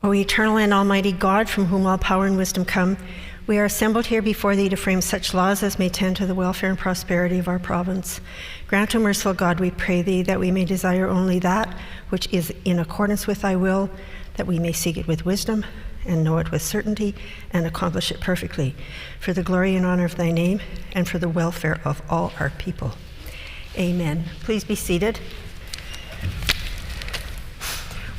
O eternal and almighty God, from whom all power and wisdom come, we are assembled here before thee to frame such laws as may tend to the welfare and prosperity of our province. Grant, O merciful God, we pray thee, that we may desire only that which is in accordance with thy will, that we may seek it with wisdom and know it with certainty and accomplish it perfectly, for the glory and honor of thy name and for the welfare of all our people. Amen. Please be seated.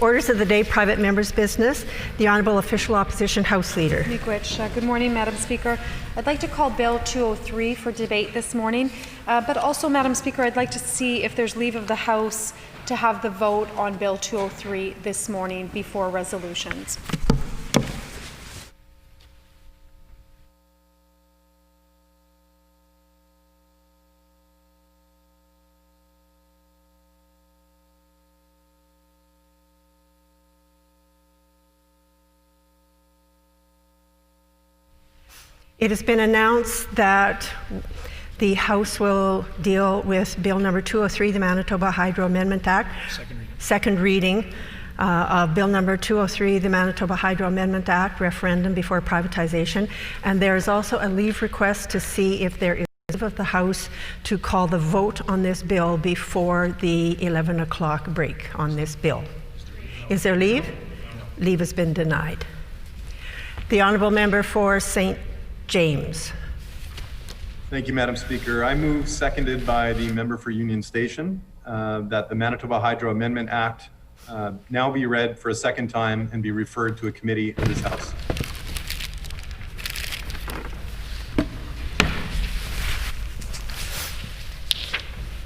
Orders of the day, private members' business. The Honourable Official Opposition House Leader. Miigwech. Good morning, Madam Speaker. I'd like to call Bill 203 for debate this morning, but also, Madam Speaker, I'd like to see if there's leave of the House to have the vote on Bill 203 this morning before resolutions. It has been announced that the House will deal with Bill number 203, the Manitoba Hydro Amendment Act. Second reading of Bill number 203, the Manitoba Hydro Amendment Act, referendum before privatization. And there is also a leave request to see if there is leave of the House to call the vote on this bill before the 11 o'clock break on this bill. Is there leave? Leave has been denied. The Honourable Member for St. James. Thank you, Madam Speaker. I move, seconded by the member for Union Station, that the Manitoba Hydro Amendment Act now be read for a second time and be referred to a committee in this House.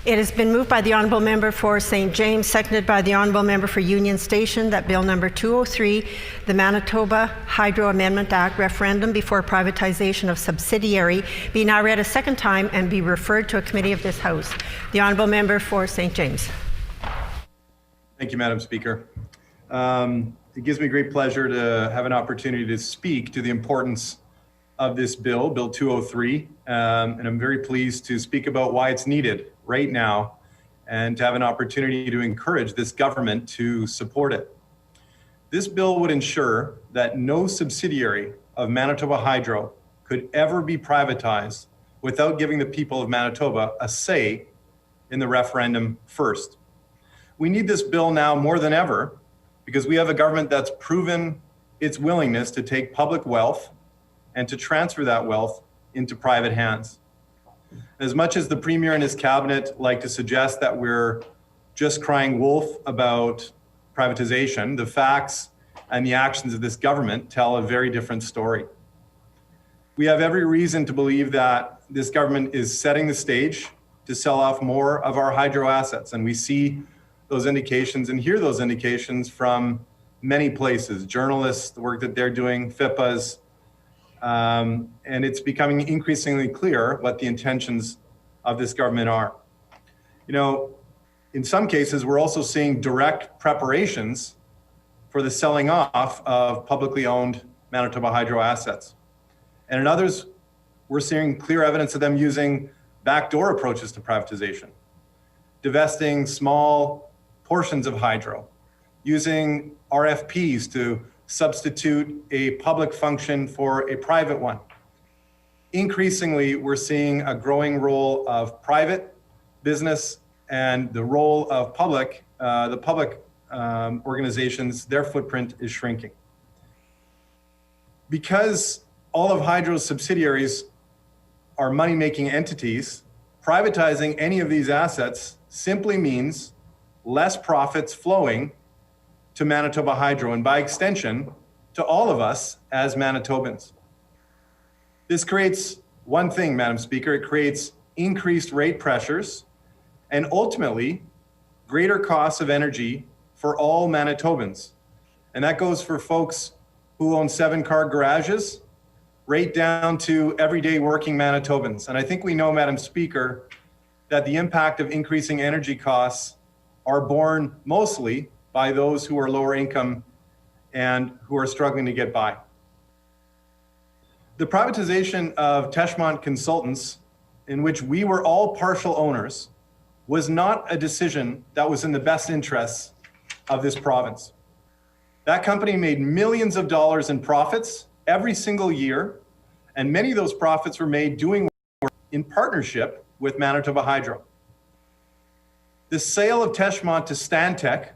It has been moved by the Honourable Member for St. James, seconded by the Honourable Member for Union Station, that Bill number 203, the Manitoba Hydro Amendment Act, referendum before privatization of subsidiary, be now read a second time and be referred to a committee of this House. The Honourable Member for St. James. Thank you, Madam Speaker. It gives me great pleasure to have an opportunity to speak to the importance of this bill, Bill 203, and I'm very pleased to speak about why it's needed right now and to have an opportunity to encourage this government to support it. This bill would ensure that no subsidiary of Manitoba Hydro could ever be privatized without giving the people of Manitoba a say in the referendum first. We need this bill now more than ever because we have a government that's proven its willingness to take public wealth and to transfer that wealth into private hands. As much as the Premier and his cabinet like to suggest that we're just crying wolf about privatization, the facts and the actions of this government tell a very different story. We have every reason to believe that this government is setting the stage to sell off more of our hydro assets, and we see those indications and hear those indications from many places, journalists, the work that they're doing, FIPAs, and it's becoming increasingly clear what the intentions of this government are. You know, in some cases, we're also seeing direct preparations for the selling off of publicly owned Manitoba hydro assets. And in others, we're seeing clear evidence of them using backdoor approaches to privatization, divesting small portions of hydro, using RFPs to substitute a public function for a private one. Increasingly, we're seeing a growing role of private business and the role of the public organizations, their footprint is shrinking. Because all of Hydro's subsidiaries are money-making entities, privatizing any of these assets simply means less profits flowing to Manitoba Hydro, and by extension, to all of us as Manitobans. This creates one thing, Madam Speaker, it creates increased rate pressures and ultimately greater costs of energy for all Manitobans. And that goes for folks who own 7-car garages, right down to everyday working Manitobans. And I think we know, Madam Speaker, that the impact of increasing energy costs are borne mostly by those who are lower income and who are struggling to get by. The privatization of Teshmont Consultants, in which we were all partial owners, was not a decision that was in the best interests of this province. That company made millions of dollars in profits every single year, and many of those profits were made doing work in partnership with Manitoba Hydro. The sale of Teshmont to Stantec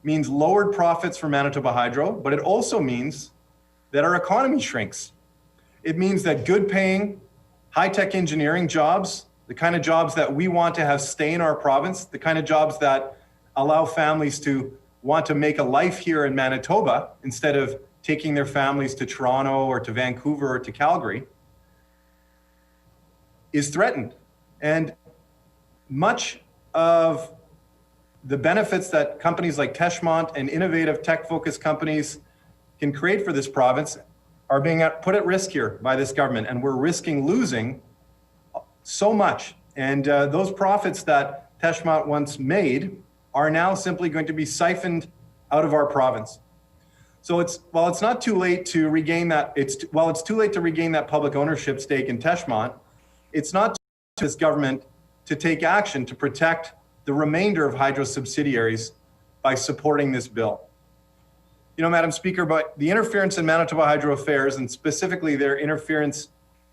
means lowered profits for Manitoba Hydro, but it also means that our economy shrinks. It means that good paying, high-tech engineering jobs, the kind of jobs that we want to have stay in our province, the kind of jobs that allow families to want to make a life here in Manitoba instead of taking their families to Toronto or to Vancouver or to Calgary, is threatened. And much of the benefits that companies like Teshmont and innovative tech-focused companies can create for this province are being put at risk here by this government, and we're risking losing so much. And those profits that Teshmont once made are now simply going to be siphoned out of our province. So while it's not too late to regain that, it's too late to regain that public ownership stake in Teshmont, it's not to this government to take action to protect the remainder of Hydro subsidiaries by supporting this bill. You know, Madam Speaker, but the interference in Manitoba Hydro affairs, and specifically their interference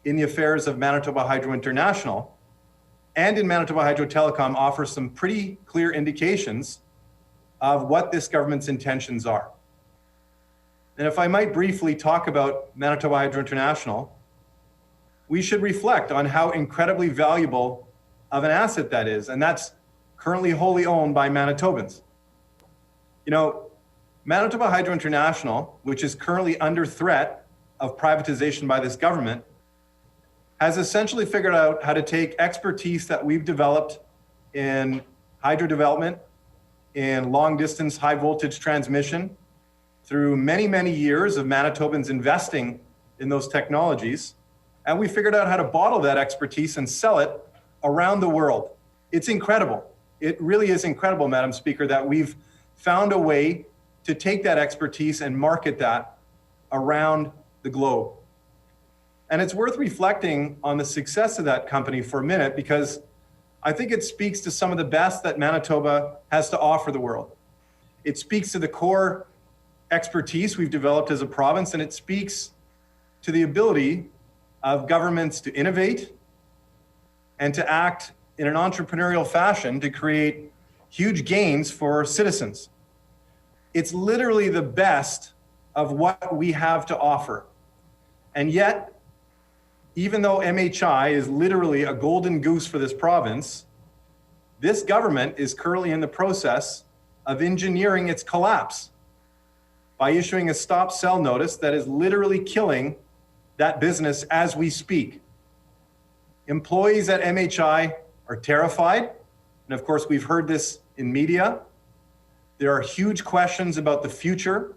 in the affairs of Manitoba Hydro International and in Manitoba Hydro Telecom, offers some pretty clear indications of what this government's intentions are. And if I might briefly talk about Manitoba Hydro International, we should reflect on how incredibly valuable of an asset that is, and that's currently wholly owned by Manitobans. You know, Manitoba Hydro International, which is currently under threat of privatization by this government, has essentially figured out how to take expertise that we've developed in hydro development, in long distance high voltage transmission, through many, many years of Manitobans investing in those technologies. And we figured out how to bottle that expertise and sell it around the world. It's incredible. It really is incredible, Madam Speaker, that we've found a way to take that expertise and market that around the globe. And it's worth reflecting on the success of that company for a minute, because I think it speaks to some of the best that Manitoba has to offer the world. It speaks to the core expertise we've developed as a province, and it speaks to the ability of governments to innovate and to act in an entrepreneurial fashion to create huge gains for citizens. It's literally the best of what we have to offer. And yet, even though MHI is literally a golden goose for this province, this government is currently in the process of engineering its collapse by issuing a stop sell notice that is literally killing that business as we speak. Employees at MHI are terrified. And of course, we've heard this in media. There are huge questions about the future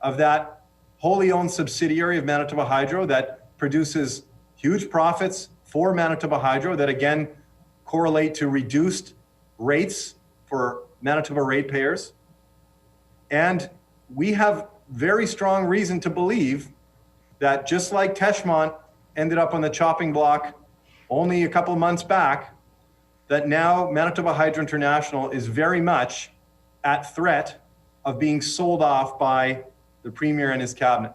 of that wholly owned subsidiary of Manitoba Hydro that produces huge profits for Manitoba Hydro that again correlate to reduced rates for Manitoba ratepayers. And we have very strong reason to believe that just like Teshmont ended up on the chopping block only a couple of months back, that now Manitoba Hydro International is very much at threat of being sold off by the Premier and his cabinet.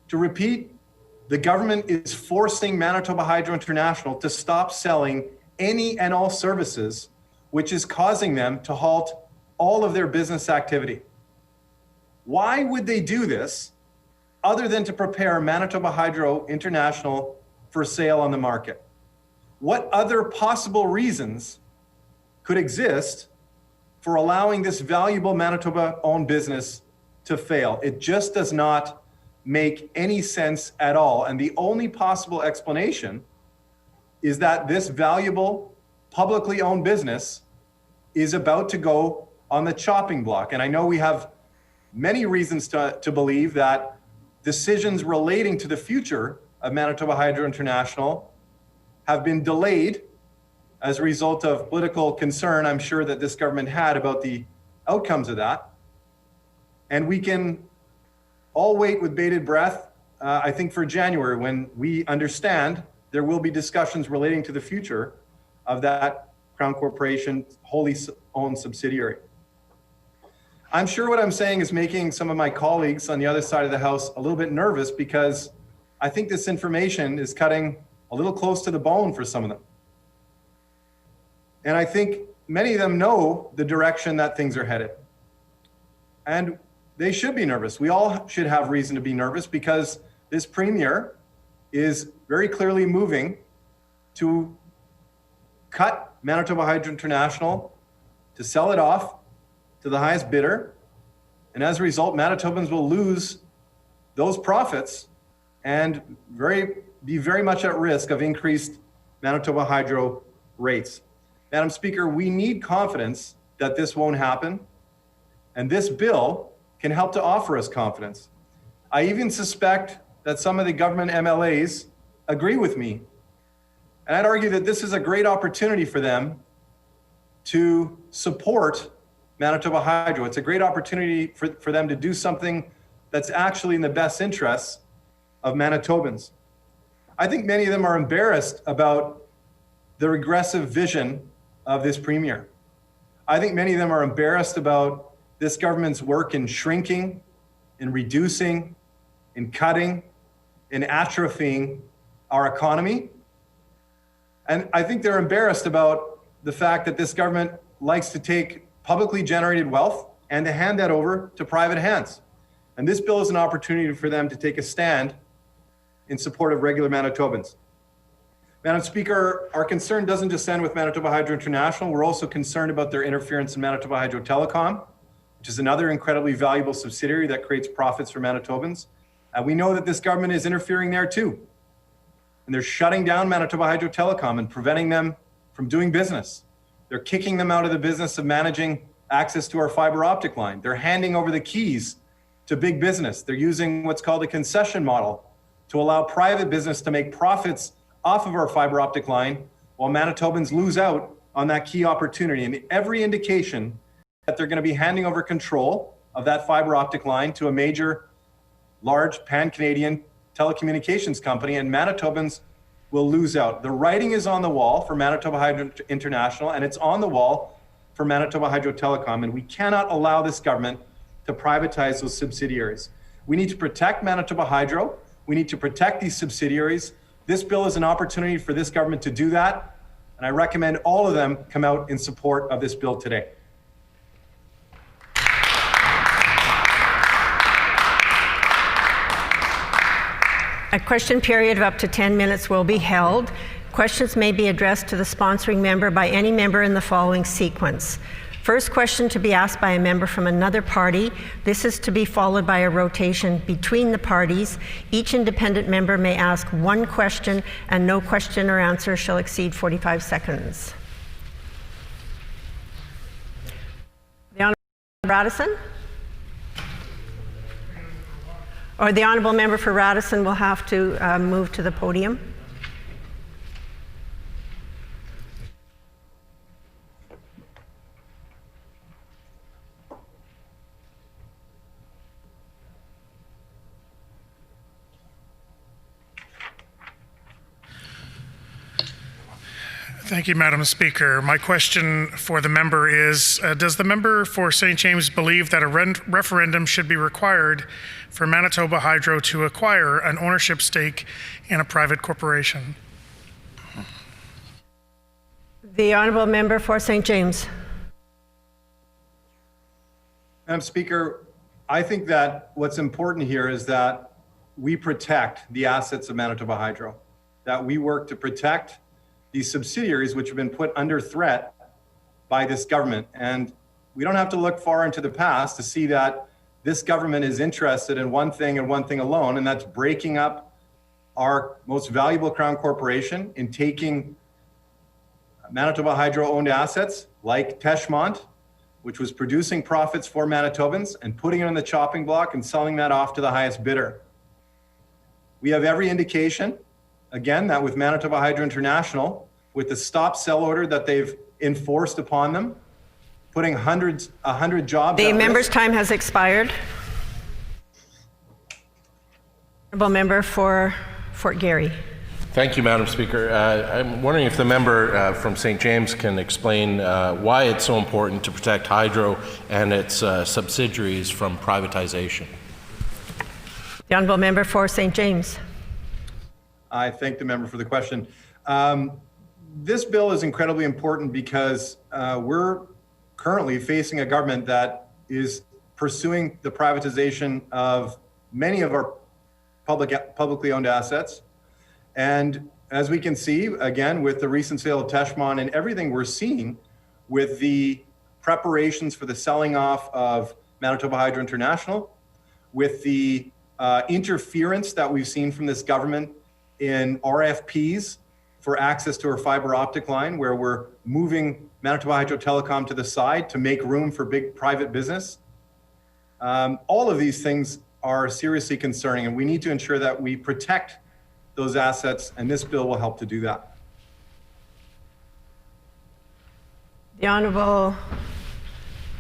To repeat, the government is forcing Manitoba Hydro International to stop selling any and all services, which is causing them to halt all of their business activity. Why would they do this other than to prepare Manitoba Hydro International for sale on the market? What other possible reasons could exist for allowing this valuable Manitoba-owned business to fail? It just does not make any sense at all. And the only possible explanation is that this valuable, publicly owned business is about to go on the chopping block. And I know we have many reasons to believe that decisions relating to the future of Manitoba Hydro International have been delayed as a result of political concern, I'm sure, that this government had about the outcomes of that. And we can all wait with bated breath, I think, for January, when we understand there will be discussions relating to the future of that Crown Corporation wholly owned subsidiary. I'm sure what I'm saying is making some of my colleagues on the other side of the House a little bit nervous, because I think this information is cutting a little close to the bone for some of them. And I think many of them know the direction that things are headed. And they should be nervous. We all should have reason to be nervous, because this premier is very clearly moving to cut Manitoba Hydro International, to sell it off to the highest bidder. And as a result, Manitobans will lose those profits and be very much at risk of increased Manitoba Hydro rates. Madam Speaker, we need confidence that this won't happen, and this bill can help to offer us confidence. I even suspect that some of the government MLAs agree with me. And I'd argue that this is a great opportunity for them to support Manitoba Hydro. It's a great opportunity for them to do something that's actually in the best interests of Manitobans. I think many of them are embarrassed about the regressive vision of this premier. I think many of them are embarrassed about this government's work in shrinking, in reducing, in cutting, in atrophying our economy. And I think they're embarrassed about the fact that this government likes to take publicly generated wealth and to hand that over to private hands. And this bill is an opportunity for them to take a stand in support of regular Manitobans. Madam Speaker, our concern doesn't just end with Manitoba Hydro International. We're also concerned about their interference in Manitoba Hydro Telecom, which is another incredibly valuable subsidiary that creates profits for Manitobans. We know that this government is interfering there too. And they're shutting down Manitoba Hydro Telecom and preventing them from doing business. They're kicking them out of the business of managing access to our fiber optic line. They're handing over the keys to big business. They're using what's called a concession model to allow private business to make profits off of our fiber optic line, while Manitobans lose out on that key opportunity. And every indication that they're going to be handing over control of that fiber optic line to a major, large pan-Canadian telecommunications company, and Manitobans will lose out. The writing is on the wall for Manitoba Hydro International, and it's on the wall for Manitoba Hydro Telecom, and we cannot allow this government to privatize those subsidiaries. We need to protect Manitoba Hydro. We need to protect these subsidiaries. This bill is an opportunity for this government to do that, and I recommend all of them come out in support of this bill today. A question period of up to 10 minutes will be held. Questions may be addressed to the sponsoring member by any member in the following sequence. First question to be asked by a member from another party. This is to be followed by a rotation between the parties. Each independent member may ask one question, and no question or answer shall exceed 45 seconds. The Honourable Radisson? Or the Honourable Member for Radisson will have to move to the podium. Thank you, Madam Speaker. My question for the member is, does the member for St. James believe that a referendum should be required for Manitoba Hydro to acquire an ownership stake in a private corporation? The Honourable Member for St. James. Madam Speaker, I think that what's important here is that we protect the assets of Manitoba Hydro, that we work to protect these subsidiaries which have been put under threat by this government. And we don't have to look far into the past to see that this government is interested in one thing and one thing alone, and that's breaking up our most valuable crown corporation, in taking Manitoba Hydro-owned assets like Teshmont, which was producing profits for Manitobans, and putting it on the chopping block and selling that off to the highest bidder. We have every indication, again, that with Manitoba Hydro International, with the stop sell order that they've enforced upon them, putting 100 jobs. The member's time has expired. Honourable Member for Fort Garry. Thank you, Madam Speaker. I'm wondering if the member from St. James can explain why it's so important to protect hydro and its subsidiaries from privatization. The honourable member for St. James. I thank the member for the question. This bill is incredibly important because we're currently facing a government that is pursuing the privatization of many of our publicly owned assets. And as we can see, again, with the recent sale of Teshmont and everything we're seeing with the preparations for the selling off of Manitoba Hydro International, with the interference that we've seen from this government in RFPs for access to our fiber optic line, where we're moving Manitoba Hydro Telecom to the side to make room for big private business. All of these things are seriously concerning, and we need to ensure that we protect those assets, and this bill will help to do that. The honourable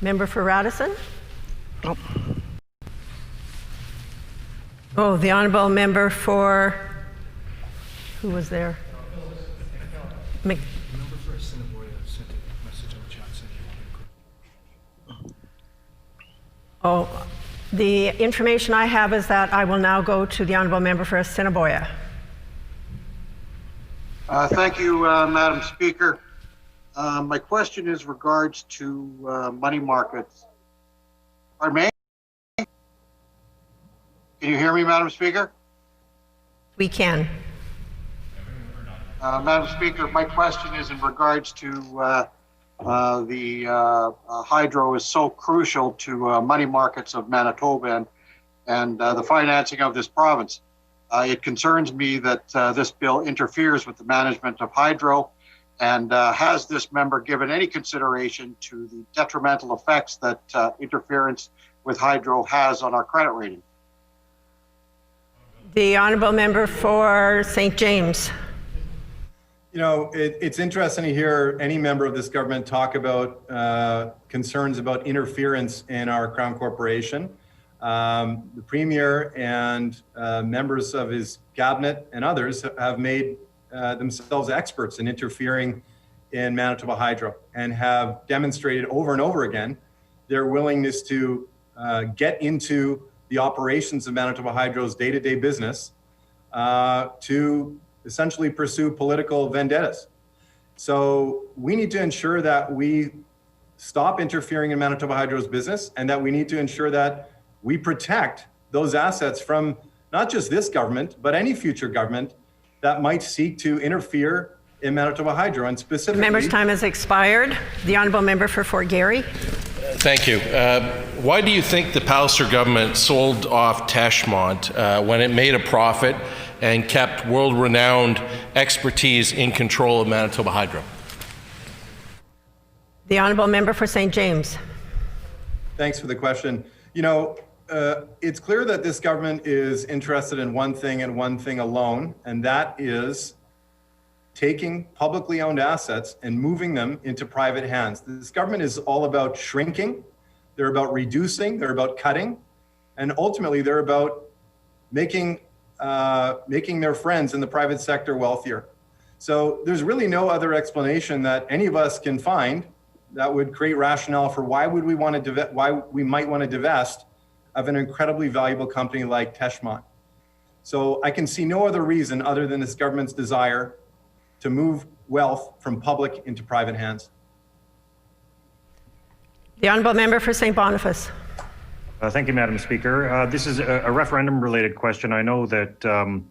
member for Radisson. Oh, the honourable member for, who was there? The member for Assiniboia sent a message on the chat saying he wanted to. Oh, the information I have is that I will now go to the honourable member for Assiniboia. Thank you, Madam Speaker. My question is regards to money markets. Pardon me? Can you hear me, Madam Speaker? We can. Madam Speaker, my question is in regards to the hydro is so crucial to money markets of Manitoba and the financing of this province. It concerns me that this bill interferes with the management of hydro, and has this member given any consideration to the detrimental effects that interference with hydro has on our credit rating? The honourable member for St. James. You know, it's interesting to hear any member of this government talk about concerns about interference in our Crown Corporation. The Premier and members of his cabinet and others have made themselves experts in interfering in Manitoba Hydro and have demonstrated over and over again their willingness to get into the operations of Manitoba Hydro's day-to-day business to essentially pursue political vendettas. So we need to ensure that we stop interfering in Manitoba Hydro's business, and that we need to ensure that we protect those assets from not just this government, but any future government that might seek to interfere in Manitoba Hydro, and specifically— The member's time has expired. The honourable member for Fort Garry. Thank you. Why do you think the Palliser government sold off Teshmont when it made a profit and kept world-renowned expertise in control of Manitoba Hydro? The honourable member for St. James. Thanks for the question. You know, it's clear that this government is interested in one thing and one thing alone, and that is taking publicly owned assets and moving them into private hands. This government is all about shrinking, they're about reducing, they're about cutting, and ultimately they're about making their friends in the private sector wealthier. So there's really no other explanation that any of us can find that would create rationale for why we might want to divest of an incredibly valuable company like Teshmont. So I can see no other reason other than this government's desire to move wealth from public into private hands. The honourable member for St. Boniface. Thank you, Madam Speaker. This is a referendum-related question. I know that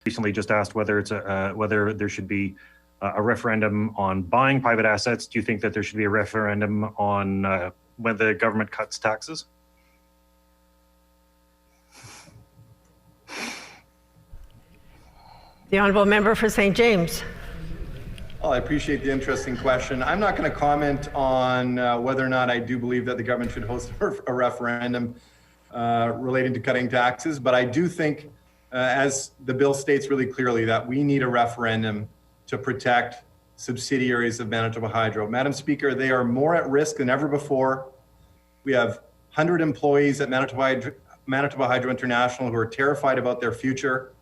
recently just asked whether there should be a referendum on buying private assets. Do you think that there should be a referendum on when the government cuts taxes? The honourable member for St. James. Well, I appreciate the interesting question. I'm not going to comment on whether or not I do believe that the government should host a referendum relating to cutting taxes, but I do think, as the bill states really clearly, that we need a referendum to protect subsidiaries of Manitoba Hydro. Madam Speaker, they are more at risk than ever before. We have 100 employees at Manitoba Hydro International who are terrified about their future.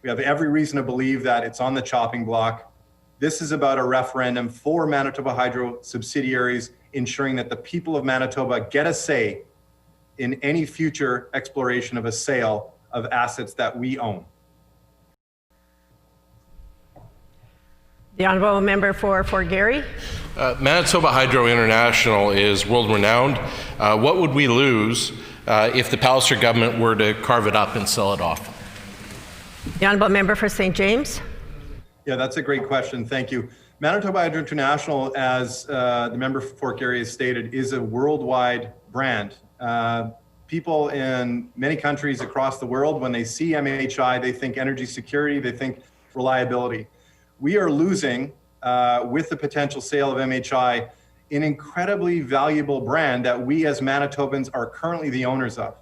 We have every reason to believe that it's on the chopping block. This is about a referendum for Manitoba Hydro subsidiaries, ensuring that the people of Manitoba get a say in any future exploration of a sale of assets that we own. The honourable member for Fort Garry. Manitoba Hydro International is world-renowned. What would we lose if the Palliser government were to carve it up and sell it off? The honourable member for St. James. Yeah, that's a great question. Thank you. Manitoba Hydro International, as the member for Fort Garry has stated, is a worldwide brand. People in many countries across the world, when they see MHI, they think energy security, they think reliability. We are losing, with the potential sale of MHI, an incredibly valuable brand that we as Manitobans are currently the owners of.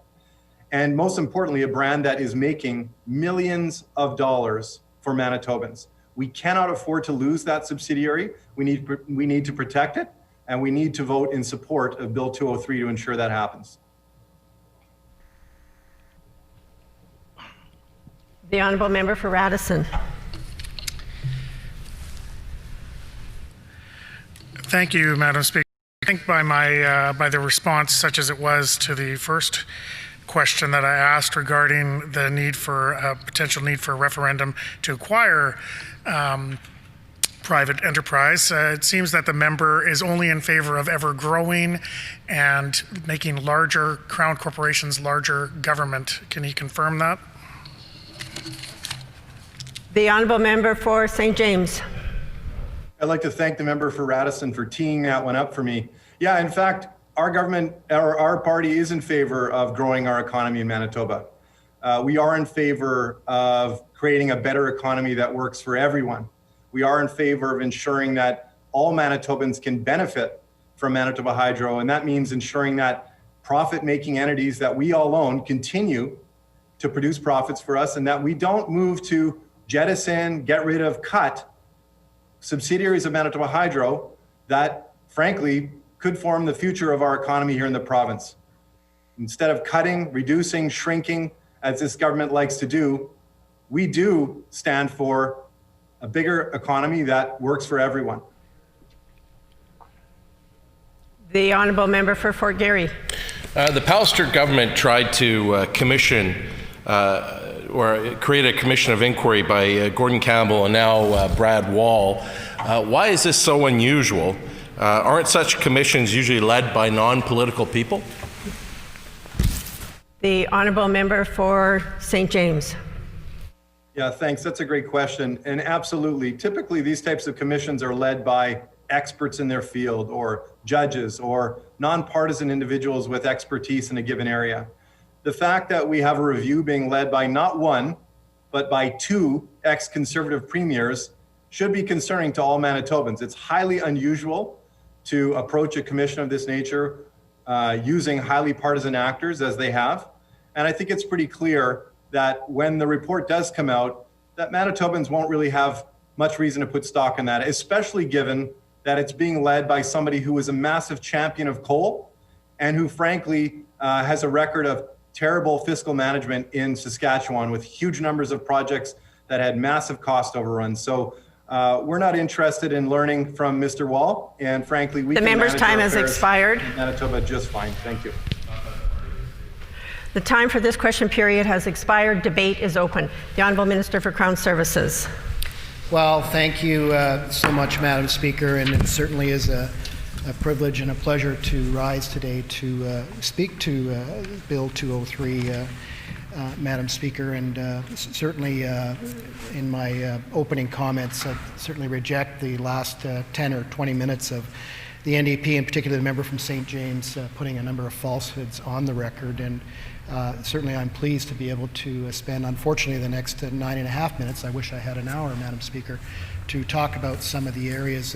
And most importantly, a brand that is making millions of dollars for Manitobans. We cannot afford to lose that subsidiary. We need to protect it, and we need to vote in support of Bill 203 to ensure that happens. The honourable member for Radisson. Thank you, Madam Speaker. I think by the response, such as it was to the first question that I asked regarding the need for potential need for a referendum to acquire private enterprise, it seems that the member is only in favor of ever growing and making larger crown corporations larger government. Can he confirm that? The honourable member for St. James. I'd like to thank the member for Radisson for teeing that one up for me. Yeah, in fact, our government, or our party is in favor of growing our economy in Manitoba. We are in favor of creating a better economy that works for everyone. We are in favor of ensuring that all Manitobans can benefit from Manitoba Hydro, and that means ensuring that profit-making entities that we all own continue to produce profits for us, and that we don't move to jettison, get rid of, cut subsidiaries of Manitoba Hydro that, frankly, could form the future of our economy here in the province. Instead of cutting, reducing, shrinking, as this government likes to do, we do stand for a bigger economy that works for everyone. The honourable member for Fort Garry. The Palliser government tried to commission or create a commission of inquiry by Gordon Campbell and now Brad Wall. Why is this so unusual? Aren't such commissions usually led by non-political people? The honourable member for St. James. Yeah, thanks. That's a great question. And absolutely, typically these types of commissions are led by experts in their field or judges or nonpartisan individuals with expertise in a given area. The fact that we have a review being led by not one, but by two ex-Conservative premiers should be concerning to all Manitobans. It's highly unusual to approach a commission of this nature using highly partisan actors as they have. And I think it's pretty clear that when the report does come out, that Manitobans won't really have much reason to put stock in that, especially given that it's being led by somebody who is a massive champion of coal and who frankly has a record of terrible fiscal management in Saskatchewan with huge numbers of projects that had massive cost overruns. So we're not interested in learning from Mr. Wall, and frankly, we the member's time has expired. Manitoba just fine. Thank you. The time for this question period has expired. Debate is open. The Honourable Minister for Crown Services. Well, thank you so much, Madam Speaker, and it certainly is a privilege and a pleasure to rise today to speak to Bill 203, Madam Speaker, and certainly in my opening comments, I certainly reject the last 10 or 20 minutes of the NDP, in particular the member from St. James, putting a number of falsehoods on the record. And certainly I'm pleased to be able to spend, unfortunately, the next 9.5 minutes, I wish I had an hour, Madam Speaker, to talk about some of the areas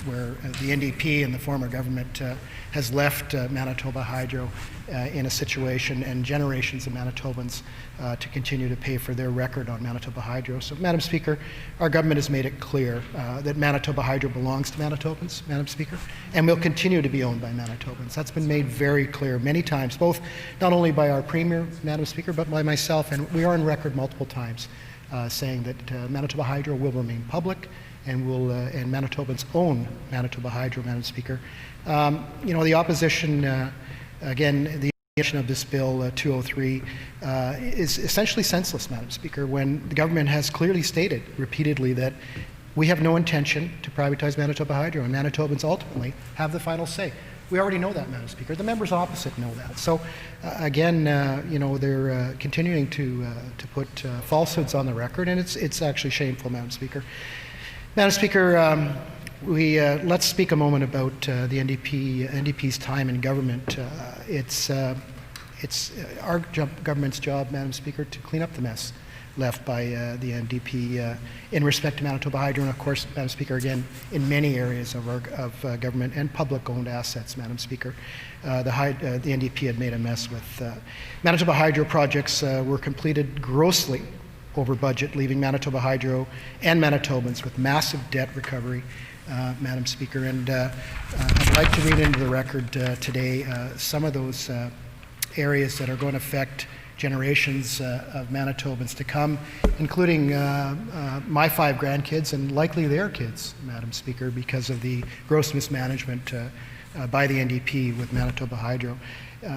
where the NDP and the former government has left Manitoba Hydro in a situation, and generations of Manitobans to continue to pay for their record on Manitoba Hydro. So, Madam Speaker, our government has made it clear that Manitoba Hydro belongs to Manitobans, Madam Speaker, and will continue to be owned by Manitobans. That's been made very clear many times, both not only by our Premier, Madam Speaker, but by myself, and we are on record multiple times saying that Manitoba Hydro will remain public and will and Manitobans own Manitoba Hydro, Madam Speaker. The opposition, again, the opposition of this bill 203 is essentially senseless, Madam Speaker, when the government has clearly stated repeatedly that we have no intention to privatize Manitoba Hydro, and Manitobans ultimately have the final say. We already know that, Madam Speaker. The members opposite know that. So, again, they're continuing to put falsehoods on the record, and it's actually shameful, Madam Speaker. Madam Speaker, let's speak a moment about the NDP's time in government. It's our government's job, Madam Speaker, to clean up the mess left by the NDP in respect to Manitoba Hydro, and of course, Madam Speaker, again, in many areas of government and public-owned assets, Madam Speaker. The NDP had made a mess with Manitoba Hydro projects were completed grossly over budget, leaving Manitoba Hydro and Manitobans with massive debt recovery, Madam Speaker. And I'd like to read into the record today some of those areas that are going to affect generations of Manitobans to come, including my 5 grandkids and likely their kids, Madam Speaker, because of the gross mismanagement by the NDP with Manitoba Hydro.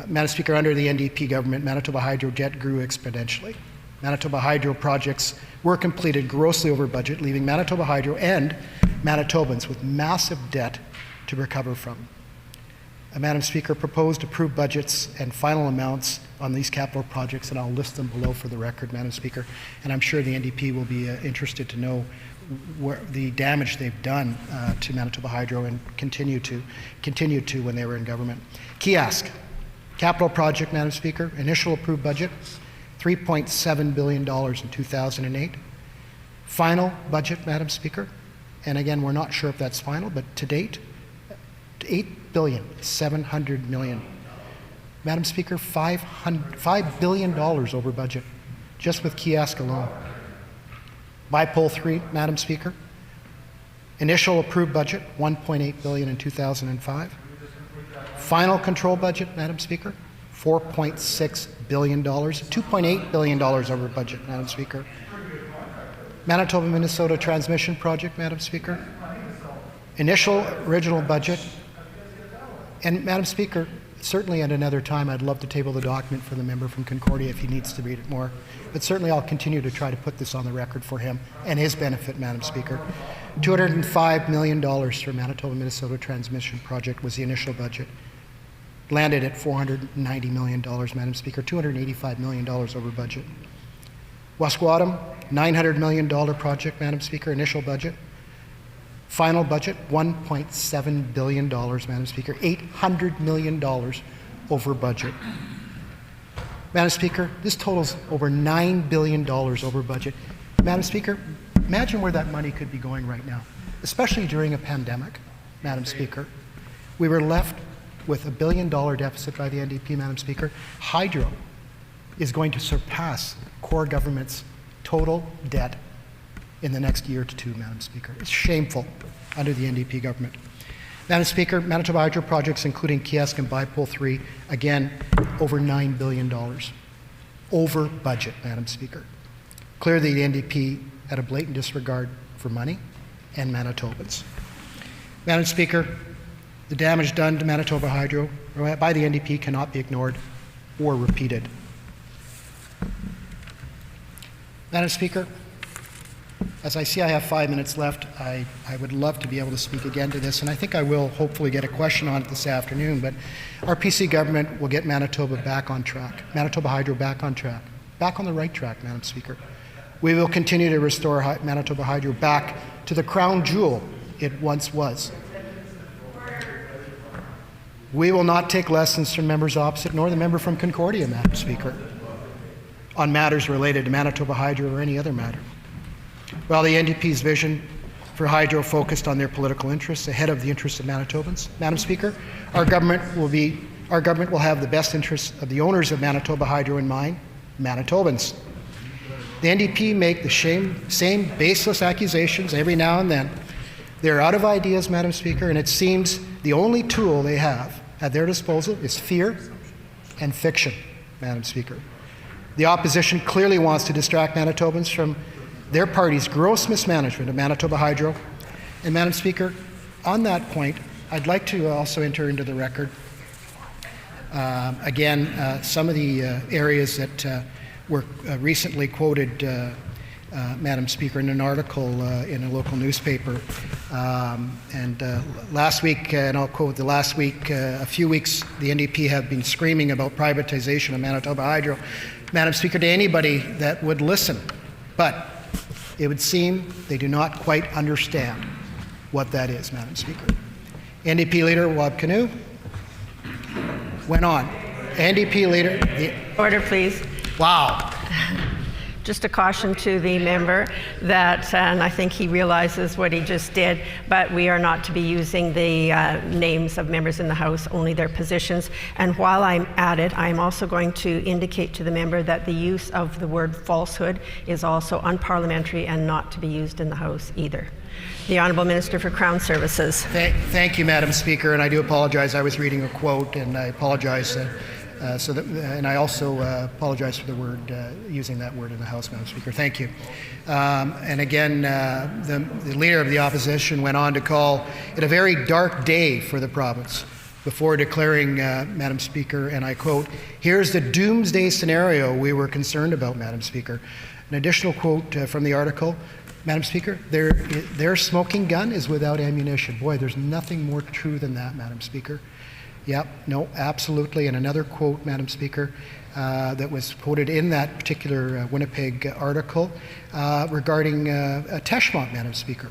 Madam Speaker, under the NDP government, Manitoba Hydro debt grew exponentially. Manitoba Hydro projects were completed grossly over budget, leaving Manitoba Hydro and Manitobans with massive debt to recover from. Madam Speaker, proposed approved budgets and final amounts on these capital projects, and I'll list them below for the record, Madam Speaker, and I'm sure the NDP will be interested to know where the damage they've done to Manitoba Hydro and continue to when they were in government. Kiosk, capital project, Madam Speaker, initial approved budget, $3.7 billion in 2008. Final budget, Madam Speaker, and again, we're not sure if that's final, but to date, $8.7 billion. Madam Speaker, $5 billion over budget, just with kiosk alone. Bipole 3, Madam Speaker. Initial approved budget, $1.8 billion in 2005. Final control budget, Madam Speaker, $4.6 billion, $2.8 billion over budget, Madam Speaker. Manitoba, Minnesota transmission project, Madam Speaker. Initial original budget. And Madam Speaker, certainly at another time, I'd love to table the document for the member from Concordia if he needs to read it more. But certainly I'll continue to try to put this on the record for him and his benefit, Madam Speaker. $205 million for Manitoba, Minnesota transmission project was the initial budget. Landed at $490 million, Madam Speaker, $285 million over budget. Wasquatam, $900 million project, Madam Speaker, initial budget. Final budget, $1.7 billion, Madam Speaker, $800 million over budget. Madam Speaker, this totals over $9 billion over budget. Madam Speaker, imagine where that money could be going right now, especially during a pandemic, Madam Speaker. We were left with $1 billion deficit by the NDP, Madam Speaker. Hydro is going to surpass core government's total debt in the next year to 2, Madam Speaker. It's shameful under the NDP government. Madam Speaker, Manitoba Hydro projects, including kiosk and Bipole 3, again, over $9 billion. Over budget, Madam Speaker. Clearly, the NDP had a blatant disregard for money and Manitobans. Madam Speaker, the damage done to Manitoba Hydro by the NDP cannot be ignored or repeated. Madam Speaker, as I see I have 5 minutes left, I would love to be able to speak again to this, and I think I will hopefully get a question on it this afternoon, but our PC government will get Manitoba back on track, Manitoba Hydro back on track, back on the right track, Madam Speaker. We will continue to restore Manitoba Hydro back to the crown jewel it once was. We will not take lessons from members opposite, nor the member from Concordia, Madam Speaker, on matters related to Manitoba Hydro or any other matter. While the NDP's vision for Hydro focused on their political interests ahead of the interests of Manitobans, Madam Speaker, our government will have the best interests of the owners of Manitoba Hydro in mind, Manitobans. The NDP make the same baseless accusations every now and then. They're out of ideas, Madam Speaker, and it seems the only tool they have at their disposal is fear and fiction, Madam Speaker. The opposition clearly wants to distract Manitobans from their party's gross mismanagement of Manitoba Hydro. And Madam Speaker, on that point, I'd like to also enter into the record, some of the areas that were recently quoted, Madam Speaker, in an article in a local newspaper. Last week, and I'll quote, last week, a few weeks, the NDP have been screaming about privatization of Manitoba Hydro, Madam Speaker, to anybody that would listen. But it would seem they do not quite understand what that is, Madam Speaker. NDP leader Wab Kinew went on. NDP leader... Order, please. Wow. Just a caution to the member that, and I think he realizes what he just did, but we are not to be using the names of members in the House, only their positions. And while I'm at it, I'm also going to indicate to the member that the use of the word falsehood is also unparliamentary and not to be used in the House either. The Honourable Minister for Crown Services. Thank you, Madam Speaker, and I do apologize. I was reading a quote, and I apologize. And I also apologize for the word, using that word in the House, Madam Speaker. Thank you. And again, the Leader of the Opposition went on to call it a very dark day for the province before declaring, Madam Speaker, and I quote, "Here's the doomsday scenario we were concerned about, Madam Speaker." An additional quote from the article, Madam Speaker, their smoking gun is without ammunition. Boy, there's nothing more true than that, Madam Speaker. Yep, no, absolutely. And another quote, Madam Speaker, that was quoted in that particular Winnipeg article regarding Teshmont, Madam Speaker.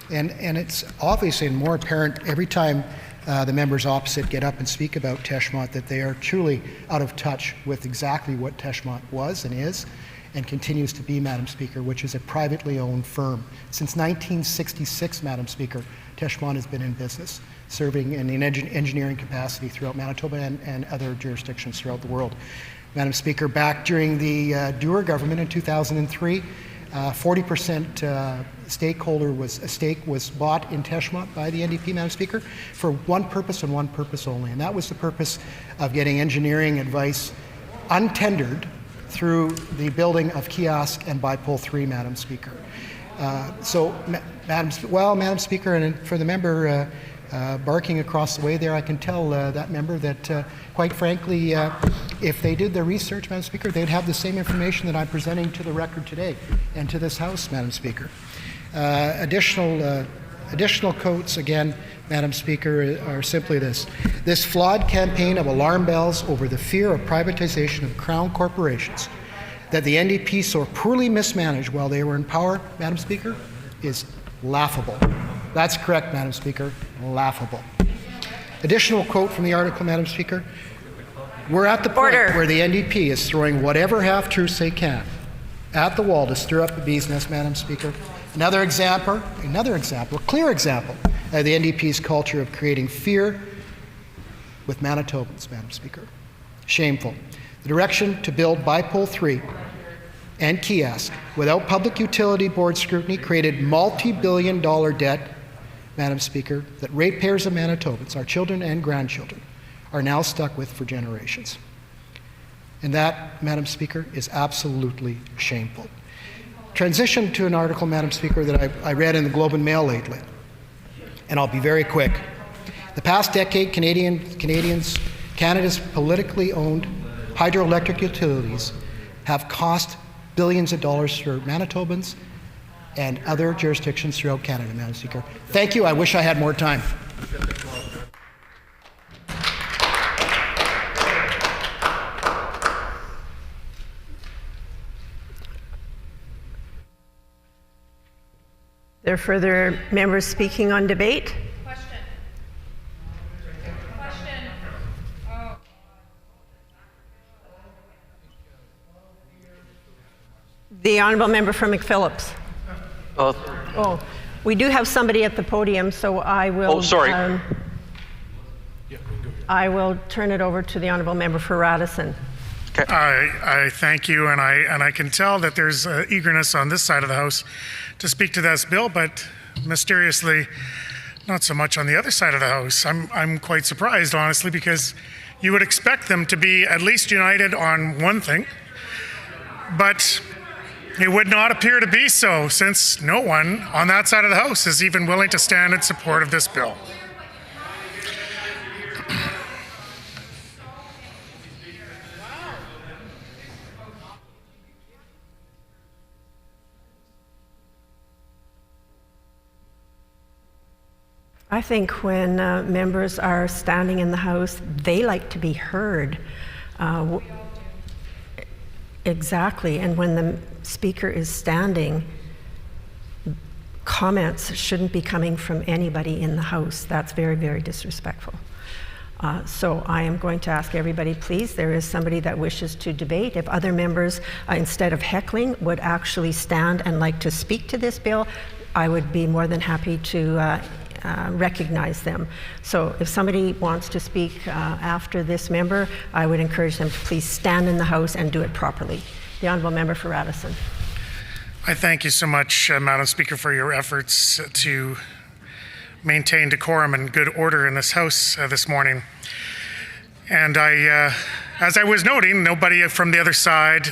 And it's obviously more apparent every time the members opposite get up and speak about Teshmont that they are truly out of touch with exactly what Teshmont was and is and continues to be, Madam Speaker, which is a privately owned firm. Since 1966, Madam Speaker, Teshmont has been in business, serving in an engineering capacity throughout Manitoba and other jurisdictions throughout the world. Madam Speaker, back during the Dewar government in 2003, 40% stake was bought in Teshmont by the NDP, Madam Speaker, for one purpose and one purpose only, and that was the purpose of getting engineering advice untendered through the building of kiosk and Bipole 3, Madam Speaker. Madam Speaker, and for the member barking across the way there, I can tell that member that, quite frankly, if they did their research, Madam Speaker, they'd have the same information that I'm presenting to the record today and to this House, Madam Speaker. Additional quotes, again, Madam Speaker, are simply this. This flawed campaign of alarm bells over the fear of privatization of Crown corporations that the NDP so poorly mismanaged while they were in power, Madam Speaker, is laughable. That's correct, Madam Speaker, laughable. Additional quote from the article, Madam Speaker. We're at the point where the NDP is throwing whatever half-truths they can at the wall to stir up the bee's nest, Madam Speaker. Another example, a clear example of the NDP's culture of creating fear with Manitobans, Madam Speaker. Shameful. The direction to build Bipole 3 and kiosk without public utility board scrutiny created multi-billion-dollar debt, Madam Speaker, that ratepayers of Manitobans, our children and grandchildren, are now stuck with for generations. And that, Madam Speaker, is absolutely shameful. Transition to an article, Madam Speaker, that I read in the Globe and Mail lately, and I'll be very quick. The past decade, Canada's politically owned hydroelectric utilities have cost billions of dollars for Manitobans and other jurisdictions throughout Canada, Madam Speaker. Thank you. I wish I had more time. There are further members speaking on debate? Question. Oh. The Honourable Member for McPhillips. Oh, we do have somebody at the podium, so I will. Oh, sorry. I will turn it over to the Honourable Member for Radisson. Okay. I thank you, and I can tell that there's eagerness on this side of the House to speak to this bill, but mysteriously, not so much on the other side of the House. I'm quite surprised, honestly, because You would expect them to be at least united on one thing, but it would not appear to be so, since no one on that side of the House is even willing to stand in support of this bill. I think when members are standing in the House, they like to be heard. Exactly, and when the Speaker is standing, comments shouldn't be coming from anybody in the House. That's very, very disrespectful. So I am going to ask everybody, please, there is somebody that wishes to debate. If other members, instead of heckling, would actually stand and like to speak to this bill, I would be more than happy to recognize them. So if somebody wants to speak after this member, I would encourage them to please stand in the House and do it properly. The Honourable Member for Radisson. I thank you so much, Madam Speaker, for your efforts to maintain decorum and good order in this House this morning. And as I was noting, nobody from the other side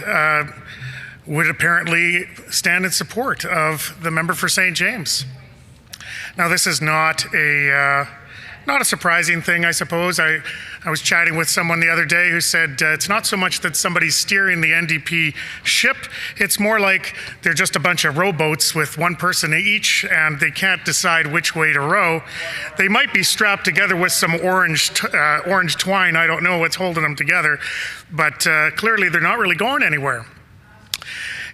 would apparently stand in support of the member for St. James. Now, this is not a surprising thing, I suppose. I was chatting with someone the other day who said it's not so much that somebody's steering the NDP ship, it's more like they're just a bunch of rowboats with one person each and they can't decide which way to row. They might be strapped together with some orange twine. I don't know what's holding them together, but clearly they're not really going anywhere.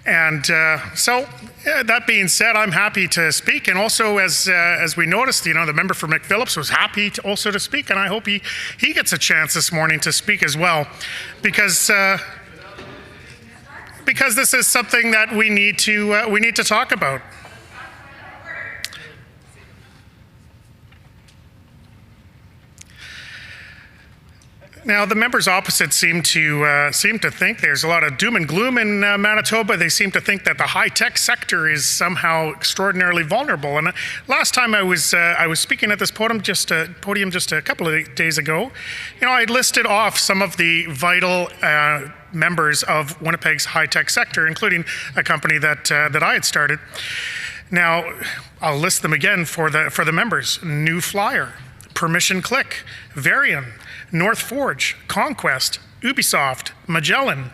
And so, that being said, I'm happy to speak. And also, as we noticed, the member for McPhillips was happy to speak, and I hope he gets a chance this morning to speak as well, because this is something that we need to talk about. Now, the members opposite seem to think there's a lot of doom and gloom in Manitoba. They seem to think that the high-tech sector is somehow extraordinarily vulnerable. And last time I was speaking at this podium just a couple of days ago, I listed off some of the vital members of Winnipeg's high-tech sector, including a company that I had started. Now, I'll list them again for the members: New Flyer, Permission Click, Varian, North Forge, Conquest, Ubisoft, Magellan,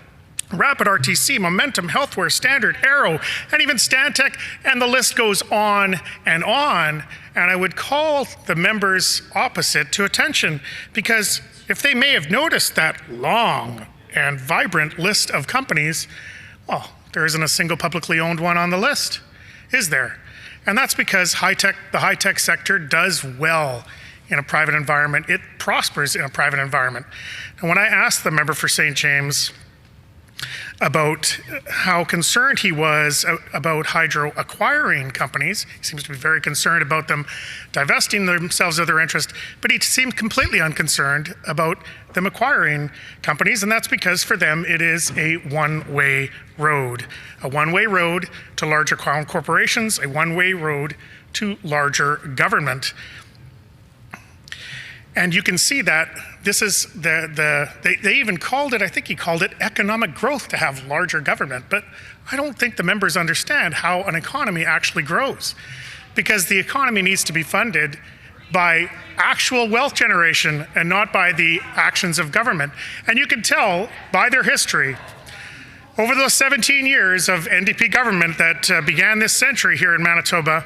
Rapid RTC, Momentum, Healthware, Standard, Arrow, and even Stantec, and the list goes on. And I would call the members opposite to attention, because if they may have noticed that long and vibrant list of companies, well, there isn't a single publicly owned one on the list, is there? And that's because the high-tech sector does well in a private environment. It prospers in a private environment. And when I asked the member for St. James about how concerned he was about Hydro acquiring companies, he seems to be very concerned about them divesting themselves of their interest, but he seemed completely unconcerned about them acquiring companies, and that's because for them it is a one-way road. A one-way road to larger crown corporations, a one-way road to larger government. And you can see that this is they even called it, I think he called it economic growth to have larger government. But I don't think the members understand how an economy actually grows, because the economy needs to be funded by actual wealth generation and not by the actions of government. And you can tell by their history, over those 17 years of NDP government that began this century here in Manitoba,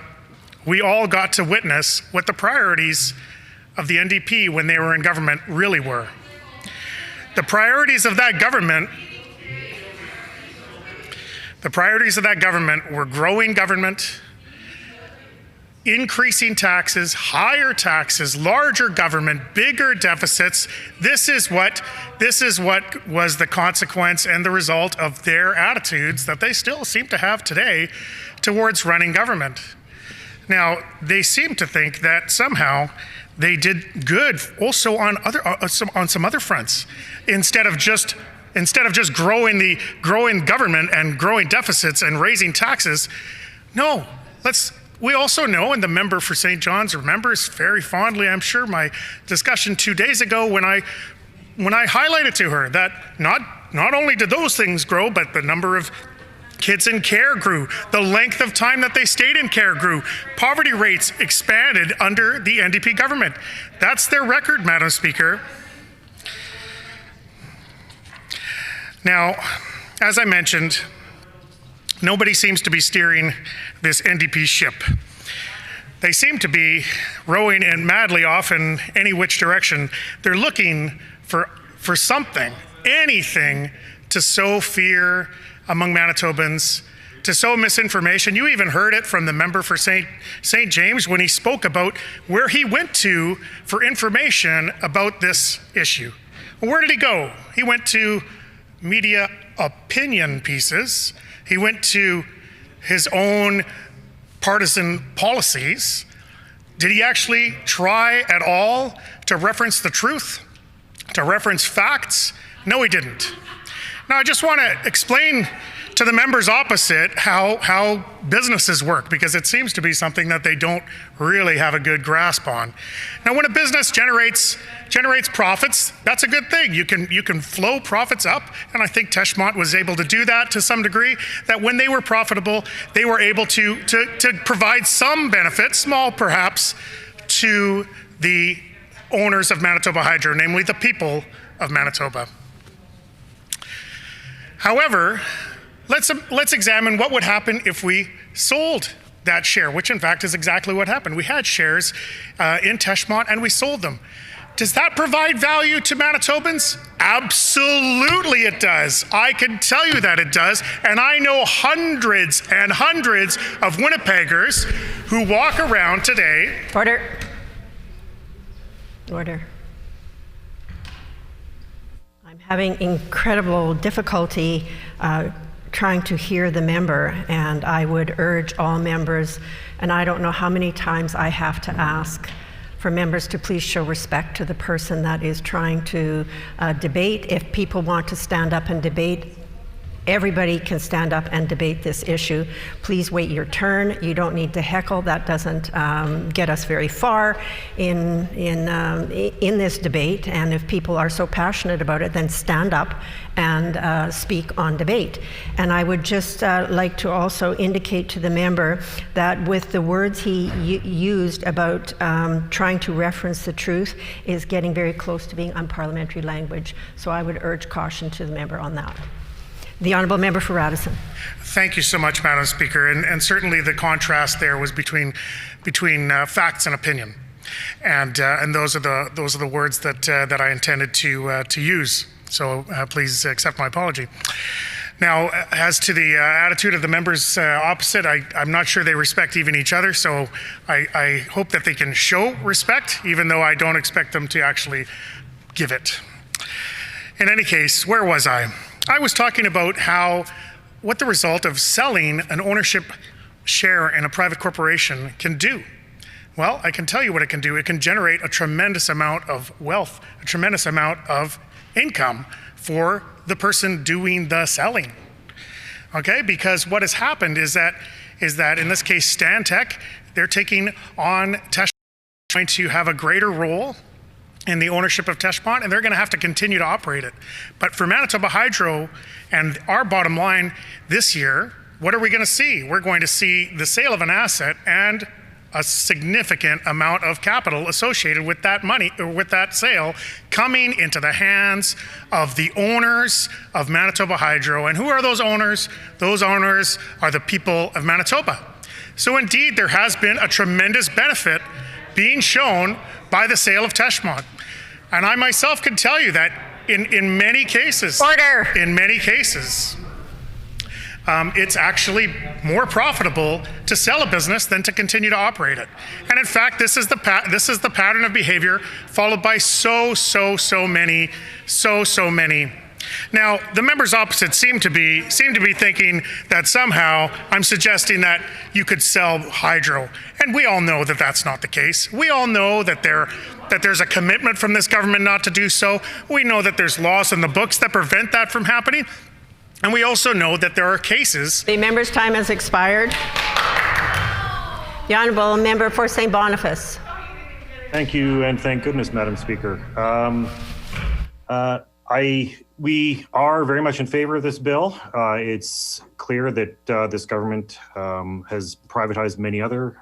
we all got to witness what the priorities of the NDP when they were in government really were. The priorities of that government were growing government, increasing taxes, higher taxes, larger government, bigger deficits. This is what was the consequence and the result of their attitudes that they still seem to have today towards running government. Now, they seem to think that somehow they did good also on some other fronts, instead of just growing government and growing deficits and raising taxes. No, we also know, and the member for St. John's remembers very fondly, I'm sure, my discussion 2 days ago when I when I highlighted to her that not only did those things grow, but the number of kids in care grew, the length of time that they stayed in care grew, poverty rates expanded under the NDP government. That's their record, Madam Speaker. Now, as I mentioned, nobody seems to be steering this NDP ship. They seem to be rowing in madly off in any which direction. They're looking for something, anything, to sow fear among Manitobans, to sow misinformation. You even heard it from the member for St. James when he spoke about where he went to for information about this issue. Well, where did he go? He went to media opinion pieces. He went to his own partisan policies. Did he actually try at all to reference the truth, to reference facts? No, he didn't. Now, I just want to explain to the members opposite how businesses work, because it seems to be something that they don't really have a good grasp on. Now, when a business generates profits, that's a good thing. You can flow profits up, and I think Teshmont was able to do that to some degree, that when they were profitable, they were able to provide some benefit, small perhaps, to the owners of Manitoba Hydro, namely the people of Manitoba. However, let's examine what would happen if we sold that share, which in fact is exactly what happened. We had shares in Teshmont and we sold them. Does that provide value to Manitobans? Absolutely it does. I can tell you that it does. And I know hundreds and hundreds of Winnipeggers who walk around today. Order. I'm having incredible difficulty trying to hear the member, and I would urge all members, and I don't know how many times I have to ask for members to please show respect to the person that is trying to debate. If people want to stand up and debate, everybody can stand up and debate this issue. Please wait your turn. You don't need to heckle. That doesn't get us very far in this debate. And if people are so passionate about it, then stand up and speak on debate. And I would just like to also indicate to the member that with the words he used about trying to reference the truth is getting very close to being unparliamentary language. So I would urge caution to the member on that. The Honourable Member for Radisson. Thank you so much, Madam Speaker. And certainly the contrast there was between facts and opinion, and those are the words that I intended to use. So please accept my apology. Now, as to the attitude of the members opposite, I'm not sure they respect even each other. So I hope that they can show respect, even though I don't expect them to actually give it. In any case, where was I? I was talking about what the result of selling an ownership share in a private corporation can do. Well, I can tell you what it can do. It can generate a tremendous amount of wealth, a tremendous amount of income for the person doing the selling. Okay, because what has happened is that in this case, Stantec, they're taking on Teshmont, trying to have a greater role in the ownership of Teshmont, and they're going to have to continue to operate it. But for Manitoba Hydro and our bottom line this year, what are we going to see? We're going to see the sale of an asset and a significant amount of capital associated with that money, or with that sale, coming into the hands of the owners of Manitoba Hydro. And who are those owners? Those owners are the people of Manitoba. So indeed, there has been a tremendous benefit being shown by the sale of Teshmont. And I myself can tell you that in many cases, it's actually more profitable to sell a business than to continue to operate it. And in fact, this is the pattern of behavior followed by so many. Now, the members opposite seem to be thinking that somehow I'm suggesting that you could sell hydro. And we all know that that's not the case. We all know that there's a commitment from this government not to do so. We know that there's laws in the books that prevent that from happening. And we also know that there are cases. The member's time has expired. The Honourable Member for St. Boniface. Thank you, and thank goodness, Madam Speaker. We are very much in favor of this bill. It's clear that this government has privatized many other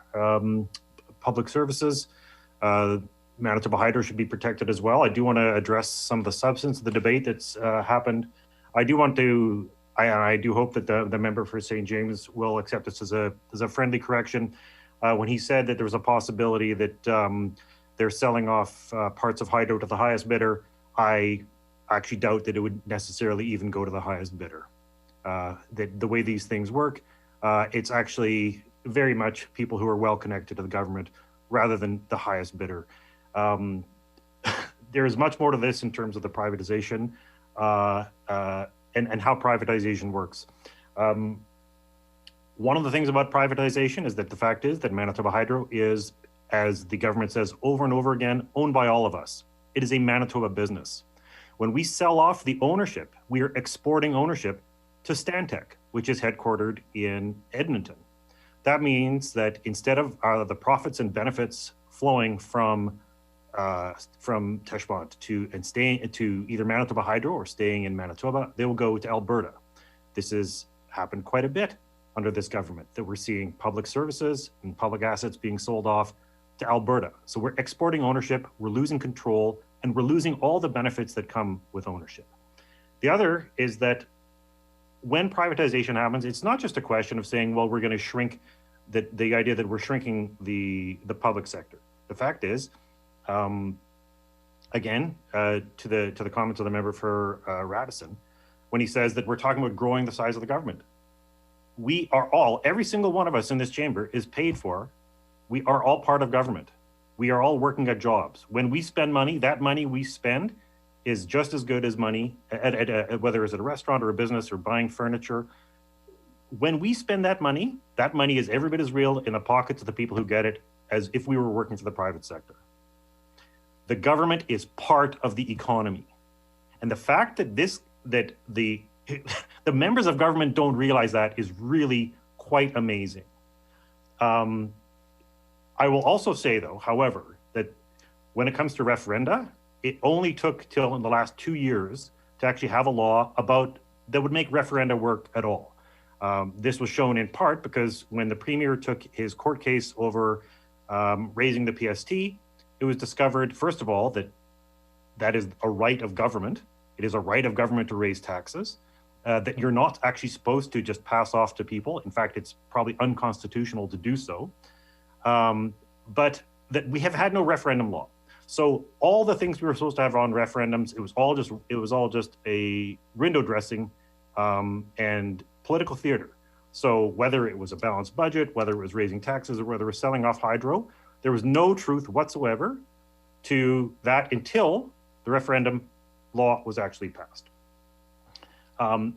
public services. Manitoba Hydro should be protected as well. I do want to address some of the substance of the debate that's happened. I do hope that the member for St. James will accept this as a friendly correction. When he said that there was a possibility that they're selling off parts of Hydro to the highest bidder, I actually doubt that it would necessarily even go to the highest bidder. That the way these things work, it's actually very much people who are well connected to the government rather than the highest bidder. There is much more to this in terms of the privatization and how privatization works. One of the things about privatization is that the fact is that Manitoba Hydro is, as the government says over and over again, owned by all of us. It is a Manitoba business. When we sell off the ownership, we are exporting ownership to Stantec, which is headquartered in Edmonton. That means that instead of the profits and benefits flowing from Teshmont to either Manitoba Hydro or staying in Manitoba, they will go to Alberta. This has happened quite a bit under this government, that we're seeing public services and public assets being sold off to Alberta. So we're exporting ownership, we're losing control, and we're losing all the benefits that come with ownership. The other is that when privatization happens, it's not just a question of saying, well, we're going to shrink the idea that we're shrinking the public sector. The fact is, again, to the comments of the member for Radisson, when he says that we're talking about growing the size of the government. We are all, every single one of us in this chamber is paid for. We are all part of government. We are all working at jobs. When we spend money, that money we spend is just as good as money, whether it's at a restaurant or a business or buying furniture. When we spend that money is every bit as real in the pockets of the people who get it as if we were working for the private sector. The government is part of the economy. And the fact that the members of government don't realize that is really quite amazing. I will also say, though, however, that when it comes to referenda, it only took till in the last 2 years to actually have a law that would make referenda work at all. This was shown in part because when the Premier took his court case over raising the PST, it was discovered, first of all, that is a right of government. It is a right of government to raise taxes, that you're not actually supposed to just pass off to people. In fact, it's probably unconstitutional to do so. But that we have had no referendum law. So all the things we were supposed to have on referendums, it was all just a window dressing and political theater. So whether it was a balanced budget, whether it was raising taxes, or whether it was selling off Hydro, there was no truth whatsoever to that until the referendum law was actually passed.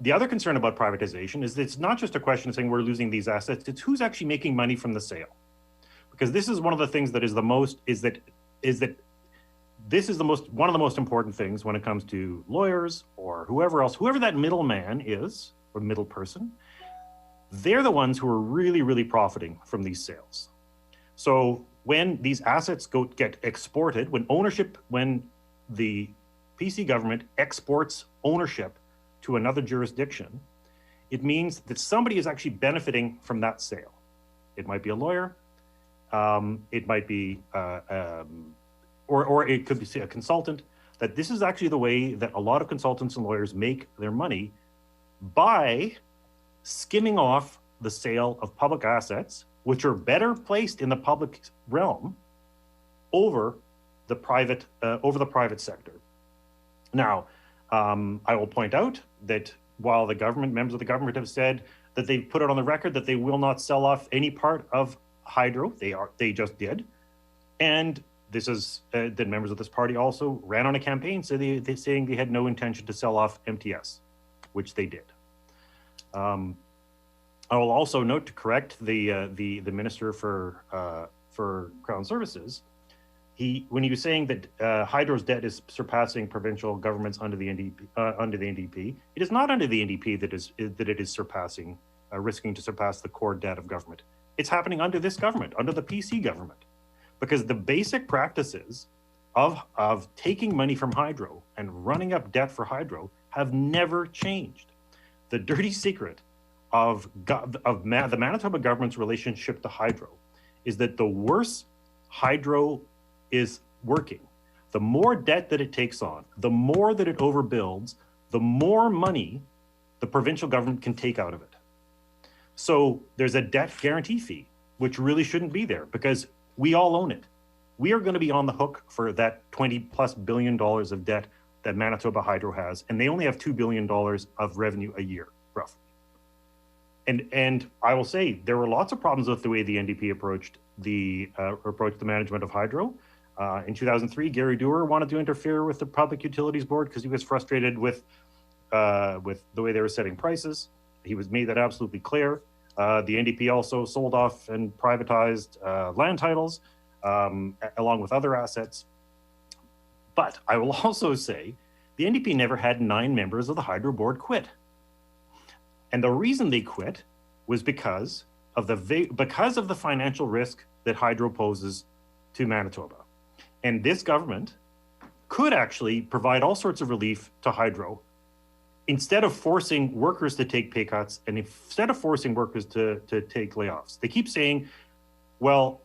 The other concern about privatization is that it's not just a question of saying we're losing these assets, it's who's actually making money from the sale. Because this is one of the things that is one of the most important things when it comes to lawyers or whoever that middleman is, or middle person, they're the ones who are really, really profiting from these sales. So when these assets get exported, when the PC government exports ownership to another jurisdiction, it means that somebody is actually benefiting from that sale. It might be a lawyer, it might be, or it could be a consultant. That this is actually the way that a lot of consultants and lawyers make their money, by skimming off the sale of public assets, which are better placed in the public realm, over the private sector. Now, I will point out that while members of the government have said that they've put it on the record that they will not sell off any part of Hydro, they just did. And this is that members of this party also ran on a campaign saying they had no intention to sell off MTS, which they did. I will also note to correct the minister for Crown Services. When he was saying that Hydro's debt is surpassing provincial governments under the NDP, it is not under the NDP that it is surpassing, risking to surpass the core debt of government. It's happening under this government, under the PC government, because the basic practices of taking money from hydro and running up debt for hydro have never changed. The dirty secret of the Manitoba government's relationship to hydro is that the worse hydro is working, the more debt that it takes on, the more that it overbuilds, the more money the provincial government can take out of it. So there's a debt guarantee fee, which really shouldn't be there because we all own it. We are going to be on the hook for that $20+ billion of debt that Manitoba Hydro has, and they only have $2 billion of revenue a year, roughly. And I will say there were lots of problems with the way the NDP approached the management of hydro. In 2003, Gary Dewar wanted to interfere with the Public Utilities Board because he was frustrated with the way they were setting prices. He made that absolutely clear. The NDP also sold off and privatized land titles, along with other assets. But I will also say the NDP never had 9 members of the Hydro Board quit. And the reason they quit was because of the financial risk that hydro poses to Manitoba. And this government could actually provide all sorts of relief to hydro instead of forcing workers to take pay cuts and instead of forcing workers to take layoffs. They keep saying, well,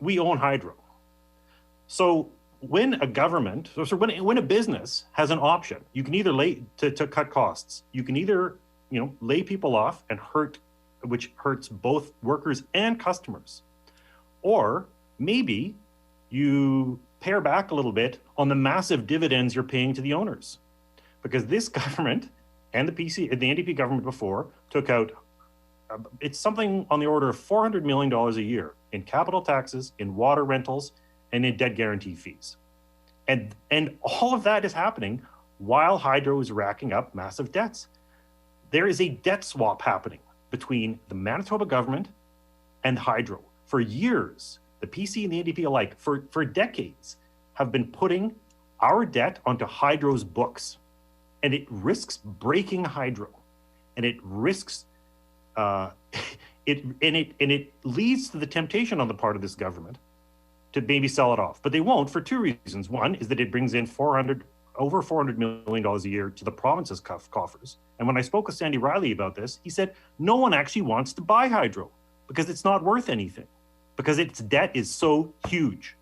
we own hydro. So when a government, when a business has an option, you can either to cut costs, you can either lay people off and which hurts both workers and customers, or maybe you pare back a little bit on the massive dividends you're paying to the owners, because this government and the NDP government before took out it's something on the order of $400 million a year in capital taxes, in water rentals, and in debt guarantee fees. And all of that is happening while hydro is racking up massive debts. There is a debt swap happening between the Manitoba government and hydro. For years, the PC and the NDP alike, for decades, have been putting our debt onto hydro's books. And it risks breaking hydro. And it risks it leads to the temptation on the part of this government to maybe sell it off. But they won't for 2 reasons. One is that it brings in over $400 million a year to the province's coffers. And when I spoke with Sandy Riley about this, he said no one actually wants to buy hydro because it's not worth anything, because its debt is so huge.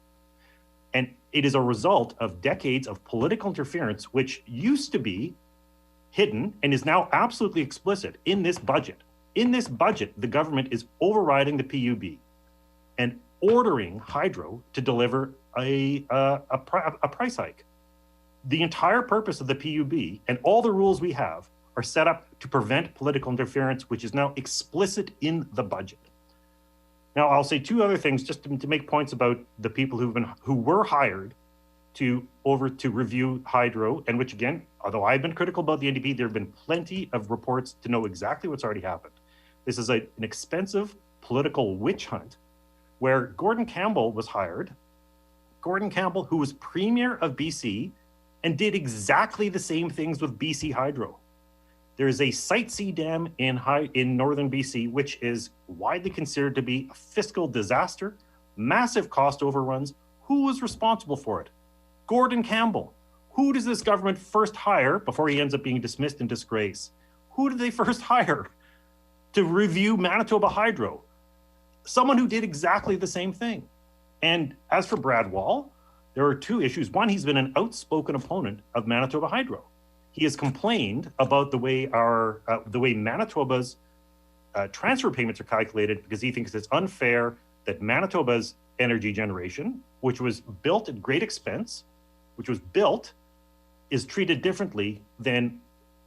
And it is a result of decades of political interference, which used to be hidden and is now absolutely explicit in this budget. In this budget, the government is overriding the PUB and ordering hydro to deliver a price hike. The entire purpose of the PUB and all the rules we have are set up to prevent political interference, which is now explicit in the budget. Now, I'll say 2 other things just to make points about the people who were hired to review hydro, and which again, although I've been critical about the NDP, there have been plenty of reports to know exactly what's already happened. This is an expensive political witch hunt where Gordon Campbell was hired. Gordon Campbell, who was Premier of BC and did exactly the same things with BC Hydro. There is a Site C dam in northern BC, which is widely considered to be a fiscal disaster, massive cost overruns. Who was responsible for it? Gordon Campbell. Who does this government first hire before he ends up being dismissed in disgrace? Who did they first hire to review Manitoba Hydro? Someone who did exactly the same thing. And as for Brad Wall, there are 2 issues. One, he's been an outspoken opponent of Manitoba Hydro. He has complained about the way Manitoba's transfer payments are calculated because he thinks it's unfair that Manitoba's energy generation, which was built at great expense, is treated differently than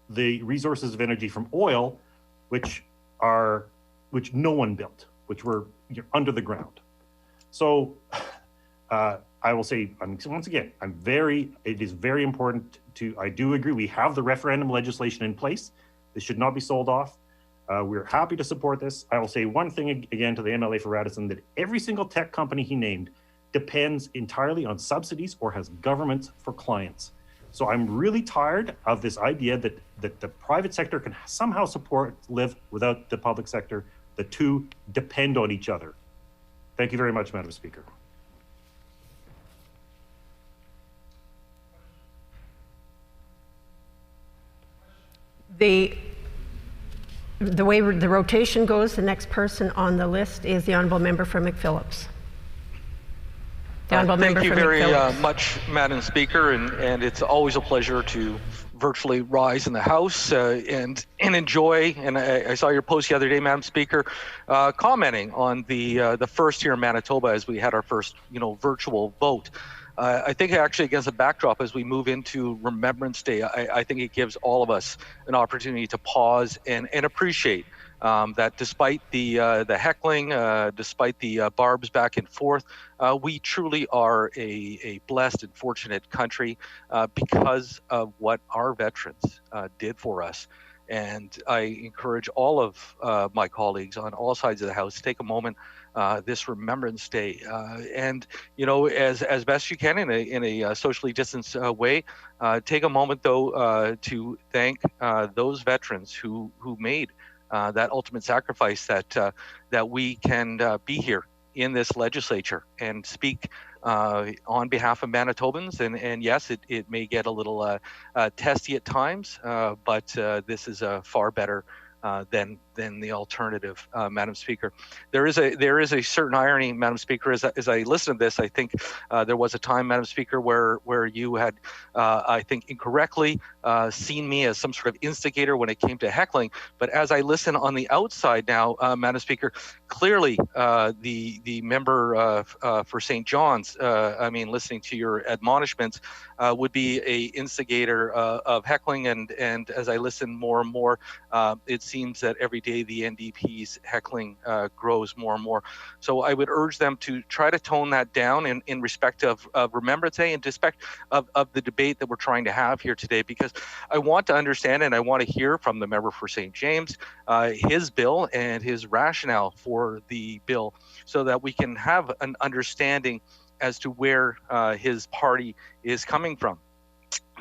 the resources of energy from oil, which no one built, which were under the ground. So I will say, once again, it is very important I do agree, we have the referendum legislation in place. This should not be sold off. We're happy to support this. I will say one thing again to the MLA for Radisson, that every single tech company he named depends entirely on subsidies or has governments for clients. So I'm really tired of this idea that the private sector can somehow live without the public sector. The 2 depend on each other. Thank you very much, Madam Speaker. The way the rotation goes, the next person on the list is the Honourable Member for McPhillips. Thank you very much, Madam Speaker, and it's always a pleasure to virtually rise in the House and enjoy. And I saw your post the other day, Madam Speaker, commenting on the first here in Manitoba as we had our first, virtual vote. I think actually against a backdrop as we move into Remembrance Day, I think it gives all of us an opportunity to pause and appreciate that despite the heckling, despite the barbs back and forth, we truly are a blessed and fortunate country because of what our veterans did for us. And I encourage all of my colleagues on all sides of the House to take a moment this Remembrance Day, and as best you can in a socially distanced way, take a moment though to thank those veterans who made that ultimate sacrifice that we can be here in this legislature and speak on behalf of Manitobans. And yes, it may get a little testy at times, but this is far better than the alternative, Madam Speaker. There is a certain irony, Madam Speaker, as I listen to this. I think there was a time, Madam Speaker, where you had, I think, incorrectly seen me as some sort of instigator when it came to heckling. But as I listen on the outside now, Madam Speaker, clearly the member for St. John's, listening to your admonishments, would be a instigator of heckling. And as I listen more and more, it seems that every day the NDP's heckling grows more and more. So I would urge them to try to tone that down in respect of Remembrance Day and respect of the debate that we're trying to have here today, because I want to understand and I want to hear from the member for St. James, his bill and his rationale for the bill, so that we can have an understanding as to where his party is coming from.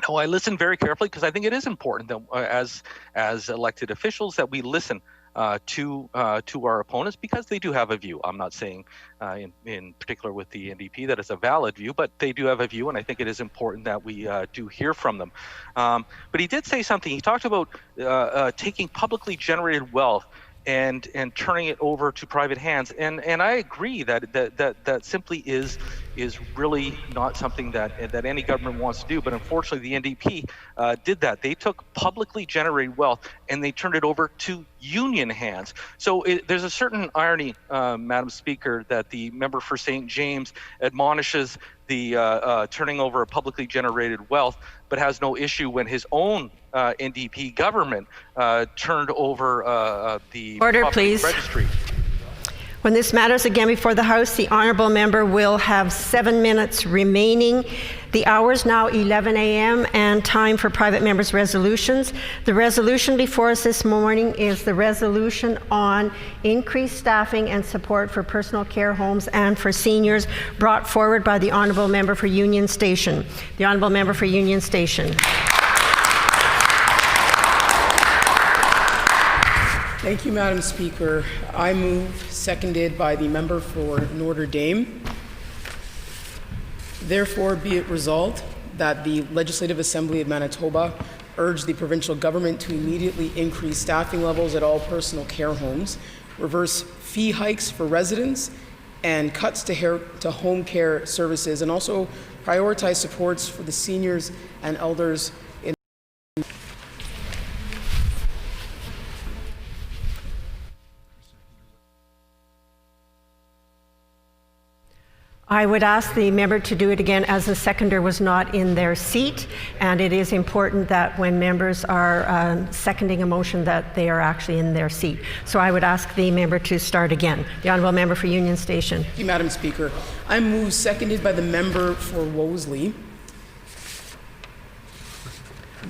Now, I listen very carefully because I think it is important that as elected officials that we listen to our opponents, because they do have a view. I'm not saying in particular with the NDP that it's a valid view, but they do have a view, and I think it is important that we do hear from them. But he did say something. He talked about taking publicly generated wealth and turning it over to private hands, and I agree that simply is really not something that any government wants to do. But unfortunately, the NDP did that. They took publicly generated wealth and they turned it over to union hands. So there's a certain irony, Madam Speaker, that the member for St. James admonishes the turning over of publicly generated wealth, but has no issue when his own NDP government turned over the Order, property please. registry. When this matter is again before the House, the Honourable Member will have 7 minutes remaining. The hour is now 11 a.m. and time for private members' resolutions. The resolution before us this morning is the resolution on increased staffing and support for personal care homes and for seniors, brought forward by the Honourable Member for Union Station. The Honourable Member for Union Station. Thank you, Madam Speaker. I move, seconded by the member for Notre Dame. Therefore, be it resolved that the Legislative Assembly of Manitoba urge the provincial government to immediately increase staffing levels at all personal care homes, reverse fee hikes for residents, and cuts to home care services, and also prioritize supports for the seniors and elders in I would ask the member to do it again, as the seconder was not in their seat, and it is important that when members are seconding a motion that they are actually in their seat. So I would ask the member to start again. The Honourable Member for Union Station. Thank you, Madam Speaker. I move, seconded by the member for Wolseley.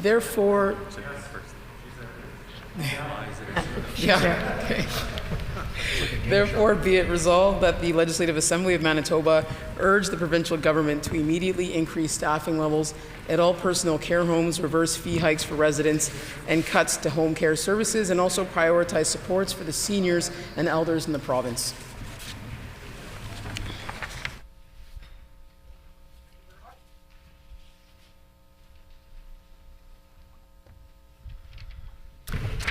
Therefore, yeah, okay. Therefore, be it resolved that the Legislative Assembly of Manitoba urge the provincial government to immediately increase staffing levels at all personal care homes, reverse fee hikes for residents, and cuts to home care services, and also prioritize supports for the seniors and elders in the province.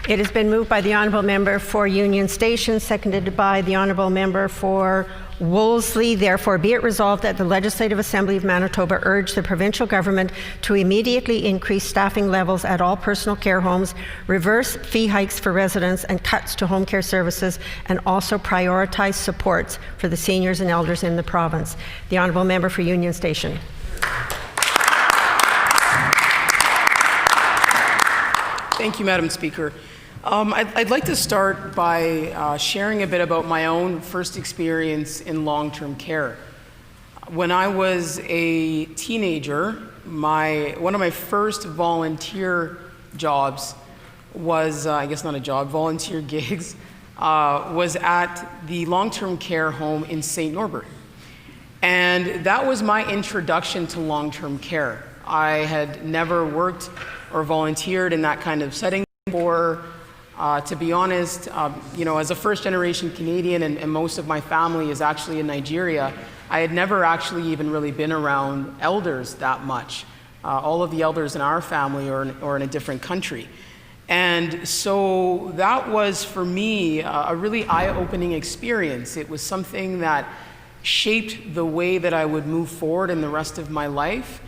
It has been moved by the Honourable Member for Union Station, seconded by the Honourable Member for Wolseley. Therefore, be it resolved that the Legislative Assembly of Manitoba urge the provincial government to immediately increase staffing levels at all personal care homes, reverse fee hikes for residents and cuts to home care services, and also prioritize supports for the seniors and elders in the province. The Honourable Member for Union Station. Thank you, Madam Speaker. I'd like to start by sharing a bit about my own first experience in long-term care. When I was a teenager, one of my first volunteer jobs was, I guess not a job, volunteer gigs, was at the long-term care home in St. Norbert. And that was my introduction to long-term care. I had never worked or volunteered in that kind of setting before. To be honest, as a first-generation Canadian, and most of my family is actually in Nigeria, I had never actually even really been around elders that much. All of the elders in our family are in a different country. And so that was, for me, a really eye-opening experience. It was something that shaped the way that I would move forward in the rest of my life,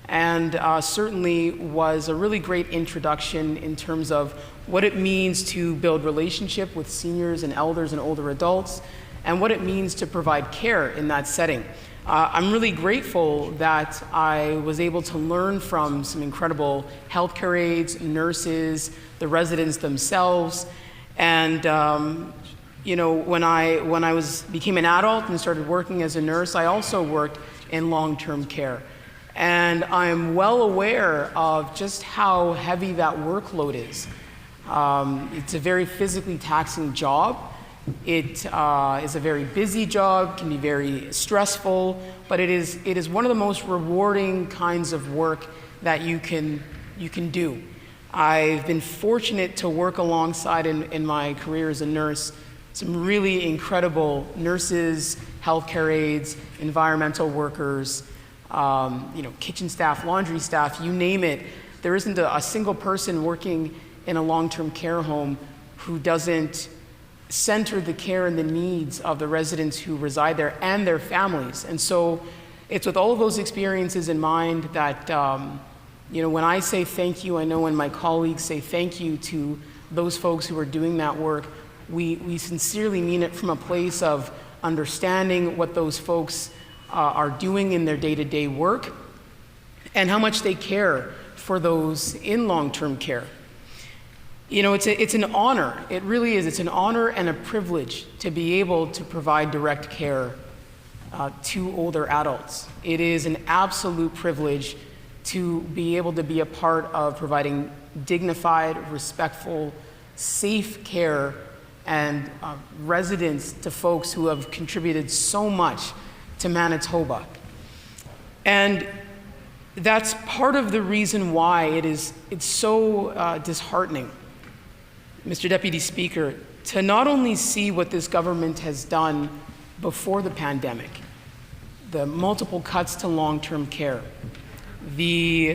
and certainly was a really great introduction in terms of what it means to build relationship with seniors and elders and older adults, and what it means to provide care in that setting. I'm really grateful that I was able to learn from some incredible healthcare aides, nurses, the residents themselves, and when I became an adult and started working as a nurse, I also worked in long-term care. And I'm well aware of just how heavy that workload is. It's a very physically taxing job. It is a very busy job, can be very stressful, but it is one of the most rewarding kinds of work that you can do. I've been fortunate to work alongside in my career as a nurse some really incredible nurses, healthcare aides, environmental workers, kitchen staff, laundry staff, you name it. There isn't a single person working in a long-term care home who doesn't center the care and the needs of the residents who reside there and their families. And so it's with all of those experiences in mind that, when I say thank you, I know when my colleagues say thank you to those folks who are doing that work, we sincerely mean it from a place of understanding what those folks are doing in their day-to-day work and how much they care for those in long-term care. It's an honor. It really is. It's an honor and a privilege to be able to provide direct care to older adults. It is an absolute privilege to be able to be a part of providing dignified, respectful, safe care and residence to folks who have contributed so much to Manitoba. And that's part of the reason why it's so disheartening, Mr. Deputy Speaker, to not only see what this government has done before the pandemic, the multiple cuts to long-term care, the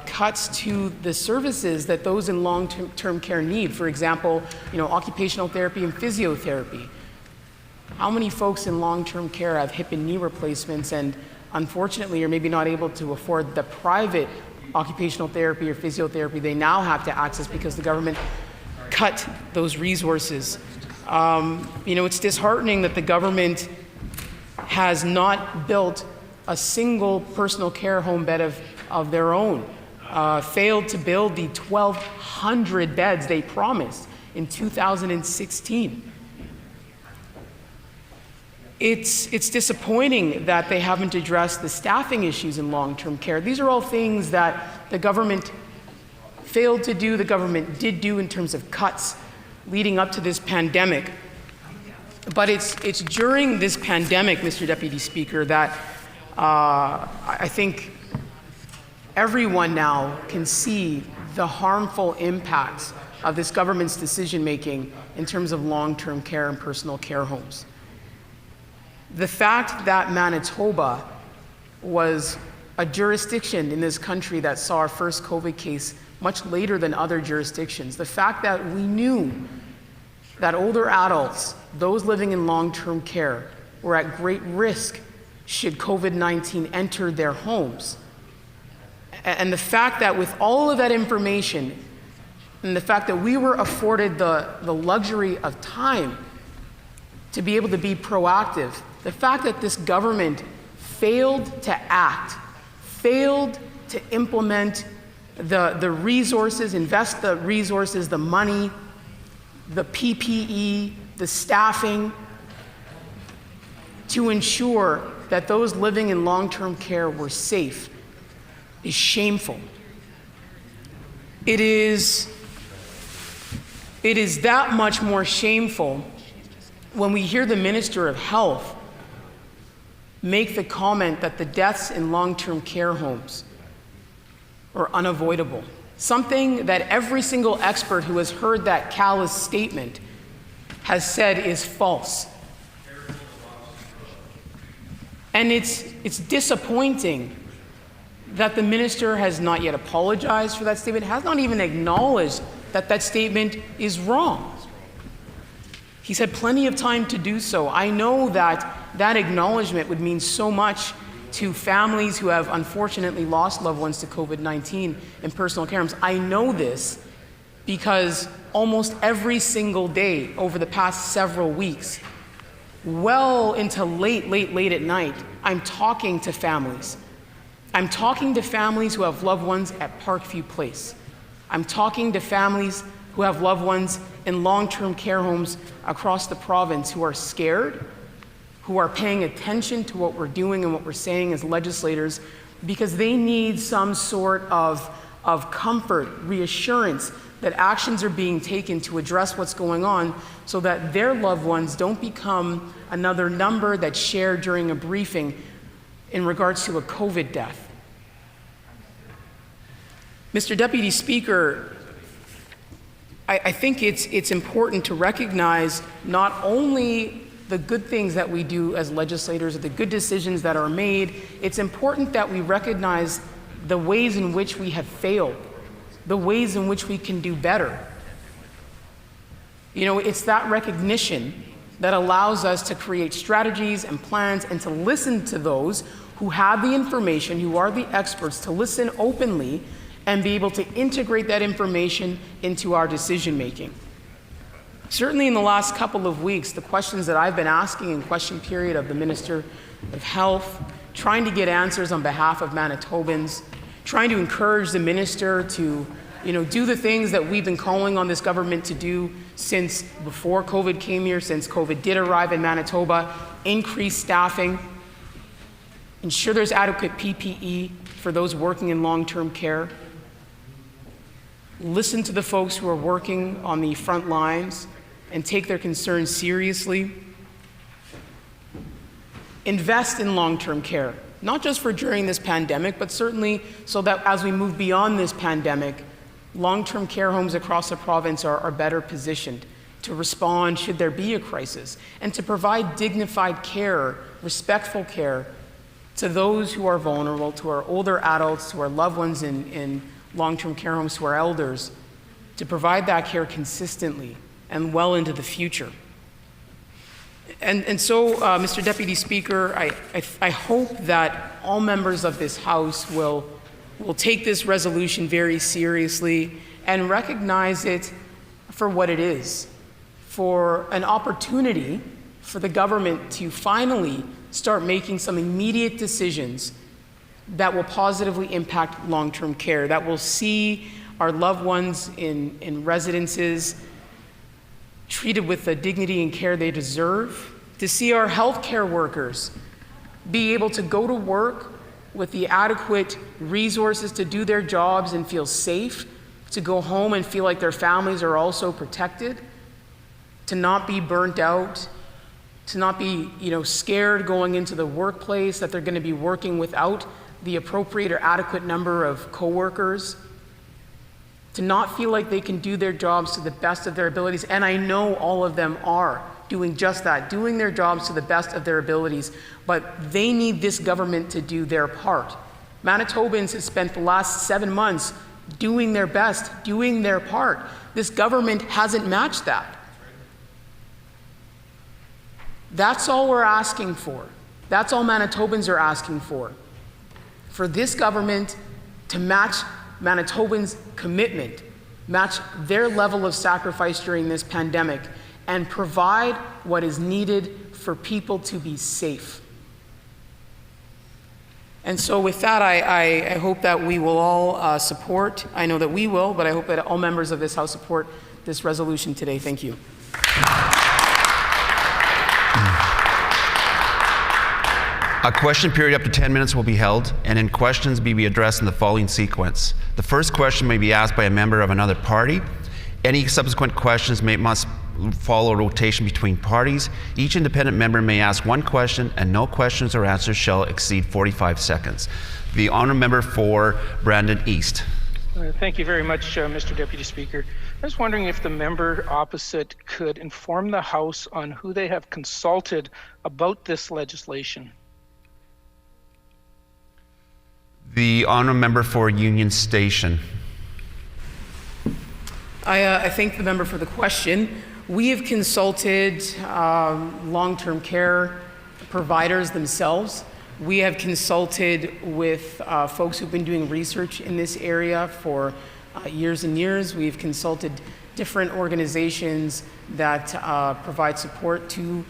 cuts to the services that those in long-term care need. For example, occupational therapy and physiotherapy. How many folks in long-term care have hip and knee replacements and unfortunately are maybe not able to afford the private occupational therapy or physiotherapy they now have to access because the government cut those resources? It's disheartening that the government has not built a single personal care home bed of their own, failed to build the 1,200 beds they promised in 2016. It's disappointing that they haven't addressed the staffing issues in long-term care. These are all things that the government failed to do, the government did do in terms of cuts leading up to this pandemic. But it's during this pandemic, Mr. Deputy Speaker, that I think everyone now can see the harmful impacts of this government's decision-making in terms of long-term care and personal care homes. The fact that Manitoba was a jurisdiction in this country that saw our first COVID case much later than other jurisdictions. The fact that we knew that older adults, those living in long-term care, were at great risk should COVID-19 enter their homes. And the fact that with all of that information, and the fact that we were afforded the luxury of time to be able to be proactive, the fact that this government failed to act, failed to implement the resources, invest the resources, the money, the PPE, the staffing, to ensure that those living in long-term care were safe, is shameful. It is that much more shameful when we hear the Minister of Health make the comment that the deaths in long-term care homes are unavoidable. Something that every single expert who has heard that callous statement has said is false. And it's disappointing that the minister has not yet apologized for that statement, has not even acknowledged that that statement is wrong. He's had plenty of time to do so. I know that that acknowledgement would mean so much to families who have unfortunately lost loved ones to COVID-19 in personal care homes. I know this because almost every single day over the past several weeks, well into late at night, I'm talking to families. I'm talking to families who have loved ones at Parkview Place. I'm talking to families who have loved ones in long-term care homes across the province who are scared, who are paying attention to what we're doing and what we're saying as legislators, because they need some sort of comfort, reassurance that actions are being taken to address what's going on so that their loved ones don't become another number that's shared during a briefing in regards to a COVID death. Mr. Deputy Speaker, I think it's important to recognize not only the good things that we do as legislators, or the good decisions that are made, it's important that we recognize the ways in which we have failed, the ways in which we can do better. You know, it's that recognition that allows us to create strategies and plans and to listen to those who have the information, who are the experts, to listen openly and be able to integrate that information into our decision making. Certainly in the last couple of weeks, the questions that I've been asking in question period of the Minister of Health, trying to get answers on behalf of Manitobans, trying to encourage the minister to do the things that we've been calling on this government to do since before COVID came here, since COVID did arrive in Manitoba, increase staffing, ensure there's adequate PPE for those working in long-term care, listen to the folks who are working on the front lines and take their concerns seriously, invest in long-term care, not just for during this pandemic, but certainly so that as we move beyond this pandemic, long-term care homes across the province are better positioned to respond should there be a crisis, and to provide dignified care, respectful care to those who are vulnerable, to our older adults, to our loved ones in long-term care homes, to our elders, to provide that care consistently and well into the future. And so, Mr. Deputy Speaker, I hope that all members of this House will take this resolution very seriously and recognize it for what it is, for an opportunity for the government to finally start making some immediate decisions that will positively impact long-term care, that will see our loved ones in residences treated with the dignity and care they deserve, to see our healthcare workers be able to go to work with the adequate resources to do their jobs and feel safe, to go home and feel like their families are also protected, to not be burnt out, to not be scared going into the workplace that they're going to be working without the appropriate or adequate number of coworkers, to not feel like they can do their jobs to the best of their abilities. And I know all of them are doing just that, doing their jobs to the best of their abilities, but they need this government to do their part. Manitobans have spent the last 7 months doing their best, doing their part. This government hasn't matched that. That's all we're asking for. That's all Manitobans are asking for this government to match Manitobans' commitment, match their level of sacrifice during this pandemic, and provide what is needed for people to be safe. And so with that, I hope that we will all support, I know that we will, but I hope that all members of this House support this resolution today. Thank you. A question period up to 10 minutes will be held, and then questions may be addressed in the following sequence. The first question may be asked by a member of another party. Any subsequent questions must follow a rotation between parties. Each independent member may ask one question, and no questions or answers shall exceed 45 seconds. The honourable member for Brandon East. Thank you very much, Mr. Deputy Speaker. I was wondering if the member opposite could inform the House on who they have consulted about this legislation. The honourable member for Union Station. I thank the member for the question. We have consulted long-term care providers themselves. We have consulted with folks who've been doing research in this area for years and years. We've consulted different organizations that provide support to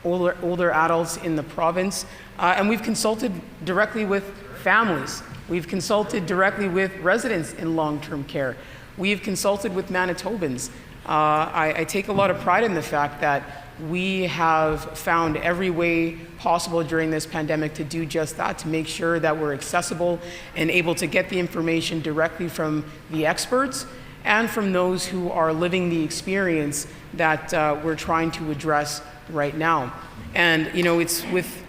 older adults in the province. And we've consulted directly with families. We've consulted directly with residents in long-term care. We've consulted with Manitobans. I take a lot of pride in the fact that we have found every way possible during this pandemic to do just that, to make sure that we're accessible and able to get the information directly from the experts and from those who are living the experience that we're trying to address right now. And you know, it's with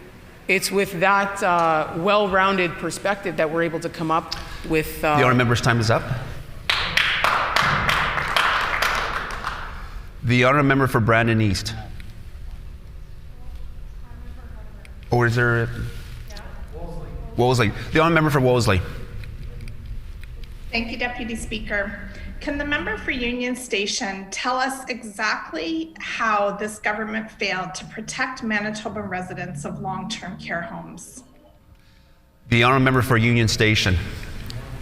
that well-rounded perspective that we're able to come up with... The honourable member's time is up. The honourable member for Brandon East. Or is there... Wolseley. The honourable member for Wolseley. Thank you, Deputy Speaker. Can the member for Union Station tell us exactly how this government failed to protect Manitoba residents of long-term care homes? The honourable member for Union Station.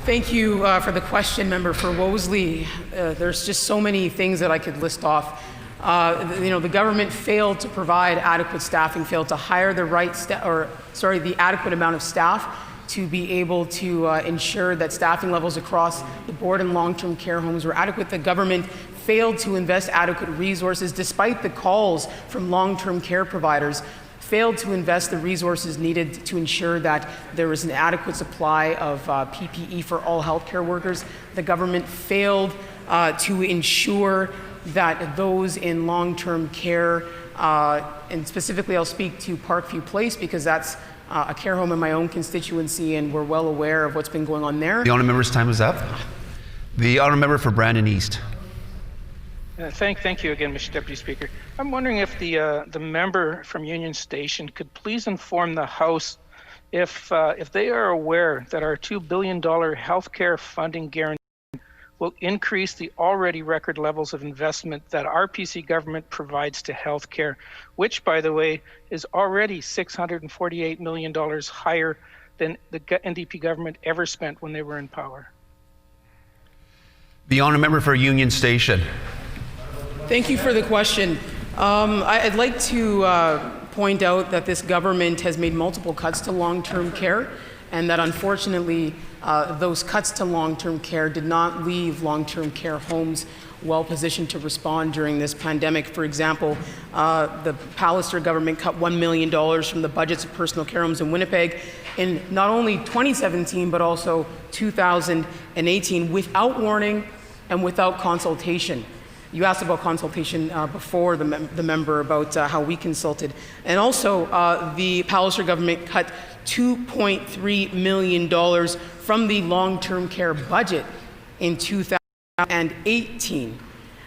Thank you for the question, member for Wolseley. There's just so many things that I could list off. The government failed to provide adequate staffing, failed to hire the the adequate amount of staff to be able to ensure that staffing levels across the board in long-term care homes were adequate. The government failed to invest adequate resources despite the calls from long-term care providers, failed to invest the resources needed to ensure that there was an adequate supply of PPE for all healthcare workers. The government failed to ensure that those in long-term care, and specifically I'll speak to Parkview Place because that's a care home in my own constituency, and we're well aware of what's been going on there. The honourable member's time is up. The honourable member for Brandon East. Thank you again, Mr. Deputy Speaker. I'm wondering if the member from Union Station could please inform the House if they are aware that our $2 billion healthcare funding guarantee will increase the already record levels of investment that our PC government provides to healthcare, which, by the way, is already $648 million higher than the NDP government ever spent when they were in power. The honourable member for Union Station. Thank you for the question. I'd like to point out that this government has made multiple cuts to long-term care, and that unfortunately those cuts to long-term care did not leave long-term care homes well positioned to respond during this pandemic. For example, the Pallister government cut $1 million from the budgets of personal care homes in Winnipeg in not only 2017 but also 2018 without warning and without consultation. You asked about consultation before, the member, about how we consulted. And also, the Palliser government cut $2.3 million from the long-term care budget in 2018.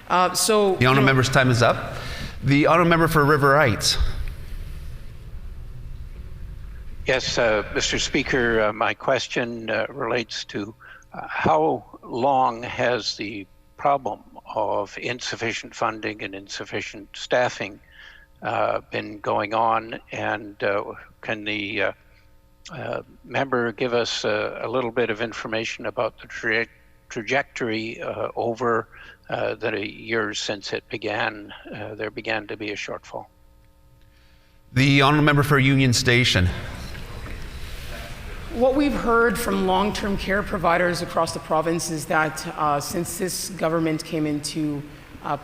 The honourable member's time is up. The honourable member for River Heights. Yes, Mr. Speaker, my question relates to how long has the problem of insufficient funding and insufficient staffing been going on, and can the member give us a little bit of information about the trajectory over the years since it began? There began to be a shortfall. The honourable member for Union Station. What we've heard from long-term care providers across the province is that since this government came into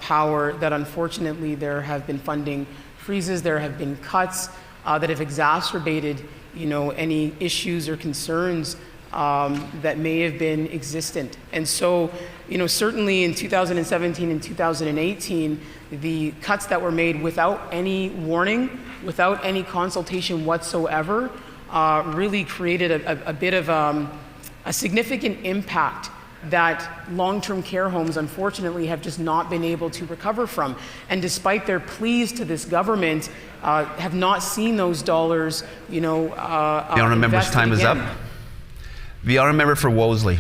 power, that unfortunately there have been funding freezes, there have been cuts that have exacerbated, any issues or concerns that may have been existent. And so, certainly in 2017 and 2018, the cuts that were made without any warning, without any consultation whatsoever, really created a bit of a significant impact that long-term care homes unfortunately have just not been able to recover from. And despite their pleas to this government, have not seen those dollars, The honourable member's time is up. The honourable member for Wolseley.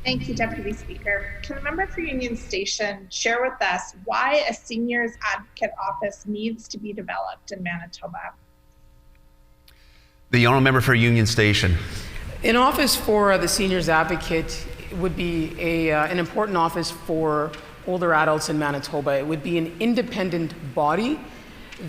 Thank you, Deputy Speaker. Can the member for Union Station share with us why a seniors advocate office needs to be developed in Manitoba? The honourable member for Union Station. An office for the seniors advocate would be an important office for older adults in Manitoba. It would be an independent body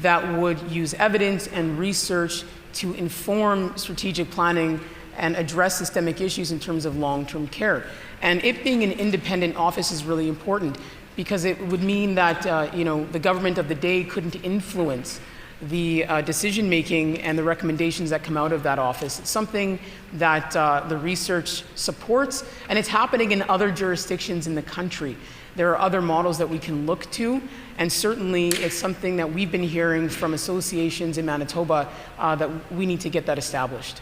that would use evidence and research to inform strategic planning and address systemic issues in terms of long-term care. And it being an independent office is really important because it would mean that the government of the day couldn't influence the decision-making and the recommendations that come out of that office. It's something that the research supports, and it's happening in other jurisdictions in the country. There are other models that we can look to, and certainly it's something that we've been hearing from associations in Manitoba that we need to get that established.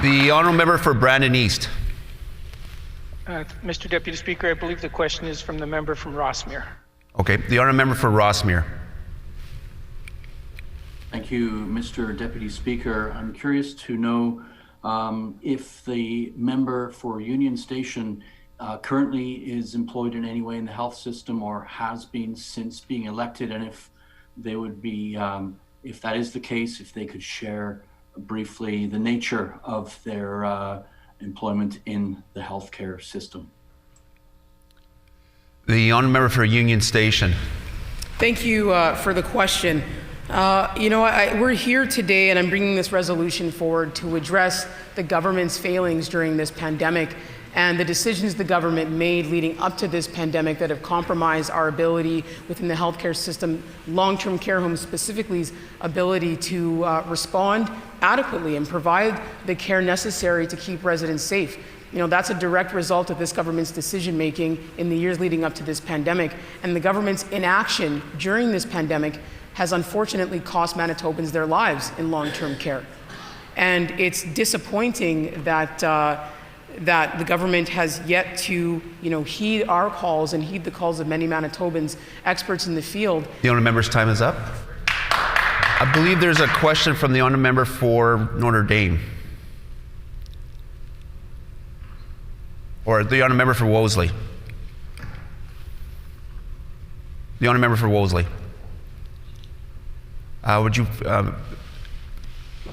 The honourable member for Brandon East. Mr. Deputy Speaker, I believe the question is from the member from Rossmere. Okay, the honourable member for Rossmere. Thank you, Mr. Deputy Speaker. I'm curious to know if the member for Union Station currently is employed in any way in the health system or has been since being elected, and if they would be, if that is the case, if they could share briefly the nature of their employment in the healthcare system. The honourable member for Union Station. Thank you for the question. We're here today, and I'm bringing this resolution forward to address the government's failings during this pandemic and the decisions the government made leading up to this pandemic that have compromised our ability within the healthcare system, long-term care homes specifically's ability to respond adequately and provide the care necessary to keep residents safe. That's a direct result of this government's decision-making in the years leading up to this pandemic, and the government's inaction during this pandemic has unfortunately cost Manitobans their lives in long-term care. And it's disappointing that that the government has yet to, heed our calls and heed the calls of many Manitobans, experts in the field. The honourable member's time is up. I believe there's a question from the honourable member for Notre Dame. Or the honourable member for Wolseley. The honourable member for Wolseley. Would you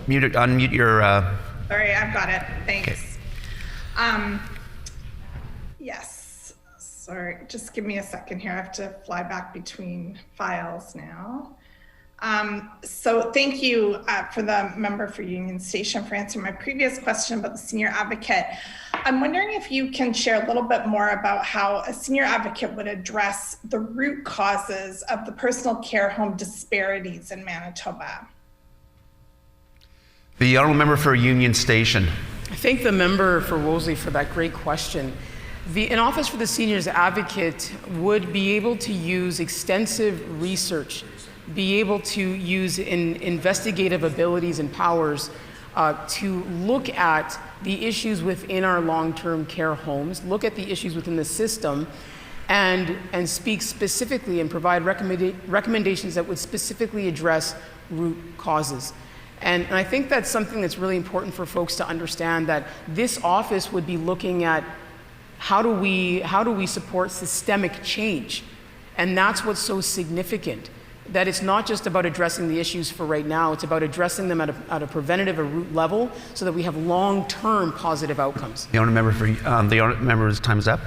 unmute your... Sorry, I've got it. Thanks. Okay. Yes. Sorry, just give me a second here. I have to fly back between files now. So thank you for the member for Union Station for answering my previous question about the senior advocate. I'm wondering if you can share a little bit more about how a senior advocate would address the root causes of the personal care home disparities in Manitoba. The honourable member for Union Station. I thank the member for Wolseley for that great question. An office for the seniors advocate would be able to use extensive research, be able to use investigative abilities and powers to look at the issues within our long-term care homes, look at the issues within the system, and speak specifically and provide recommendations that would specifically address root causes. And I think that's something that's really important for folks to understand, that this office would be looking at how do we support systemic change? And that's what's so significant, that it's not just about addressing the issues for right now, it's about addressing them at a preventative or root level so that we have long-term positive outcomes. The honourable member the honourable member's time is up.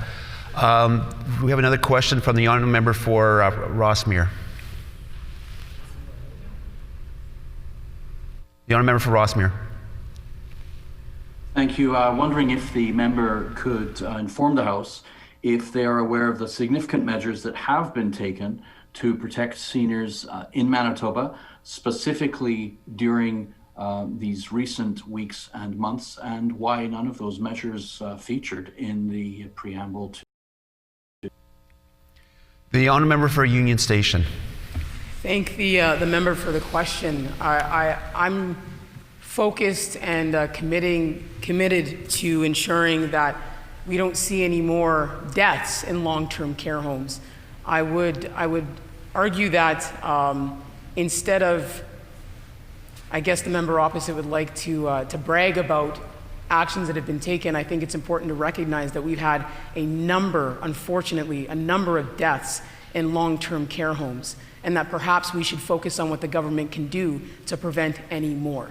We have another question from the honourable member for Rossmere. The honourable member for Rossmere. Thank you. Wondering if the member could inform the House if they are aware of the significant measures that have been taken to protect seniors in Manitoba, specifically during these recent weeks and months, and why none of those measures featured in the preamble to. The honourable member for Union Station. Thank the member for the question. I'm focused and committed to ensuring that we don't see any more deaths in long-term care homes. I would argue that instead of, I guess the member opposite would like to brag about actions that have been taken, I think it's important to recognize that we've had unfortunately, a number of deaths in long-term care homes, and that perhaps we should focus on what the government can do to prevent any more.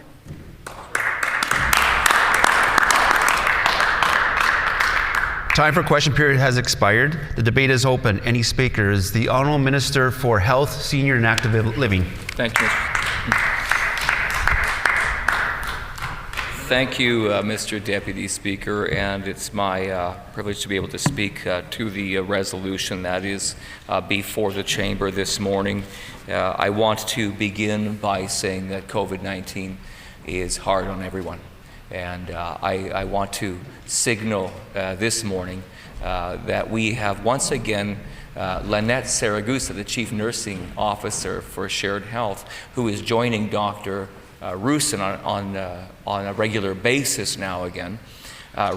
Time for question period has expired. The debate is open. Any speakers? The Honourable Minister for Health, Senior and Active Living. Thank you, Thank you, Mr. Deputy Speaker, and it's my privilege to be able to speak to the resolution that is before the Chamber this morning. I want to begin by saying that COVID-19 is hard on everyone, and I want to signal this morning that we have once again Lynette Saragusa, the Chief Nursing Officer for Shared Health, who is joining Dr. Rusin on a regular basis now again,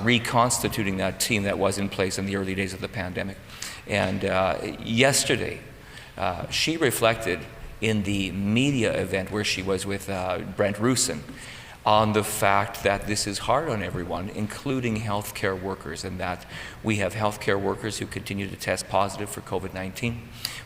reconstituting that team that was in place in the early days of the pandemic. And yesterday, she reflected in the media event where she was with Brent Rusin on the fact that this is hard on everyone, including healthcare workers, and that we have healthcare workers who continue to test positive for COVID-19.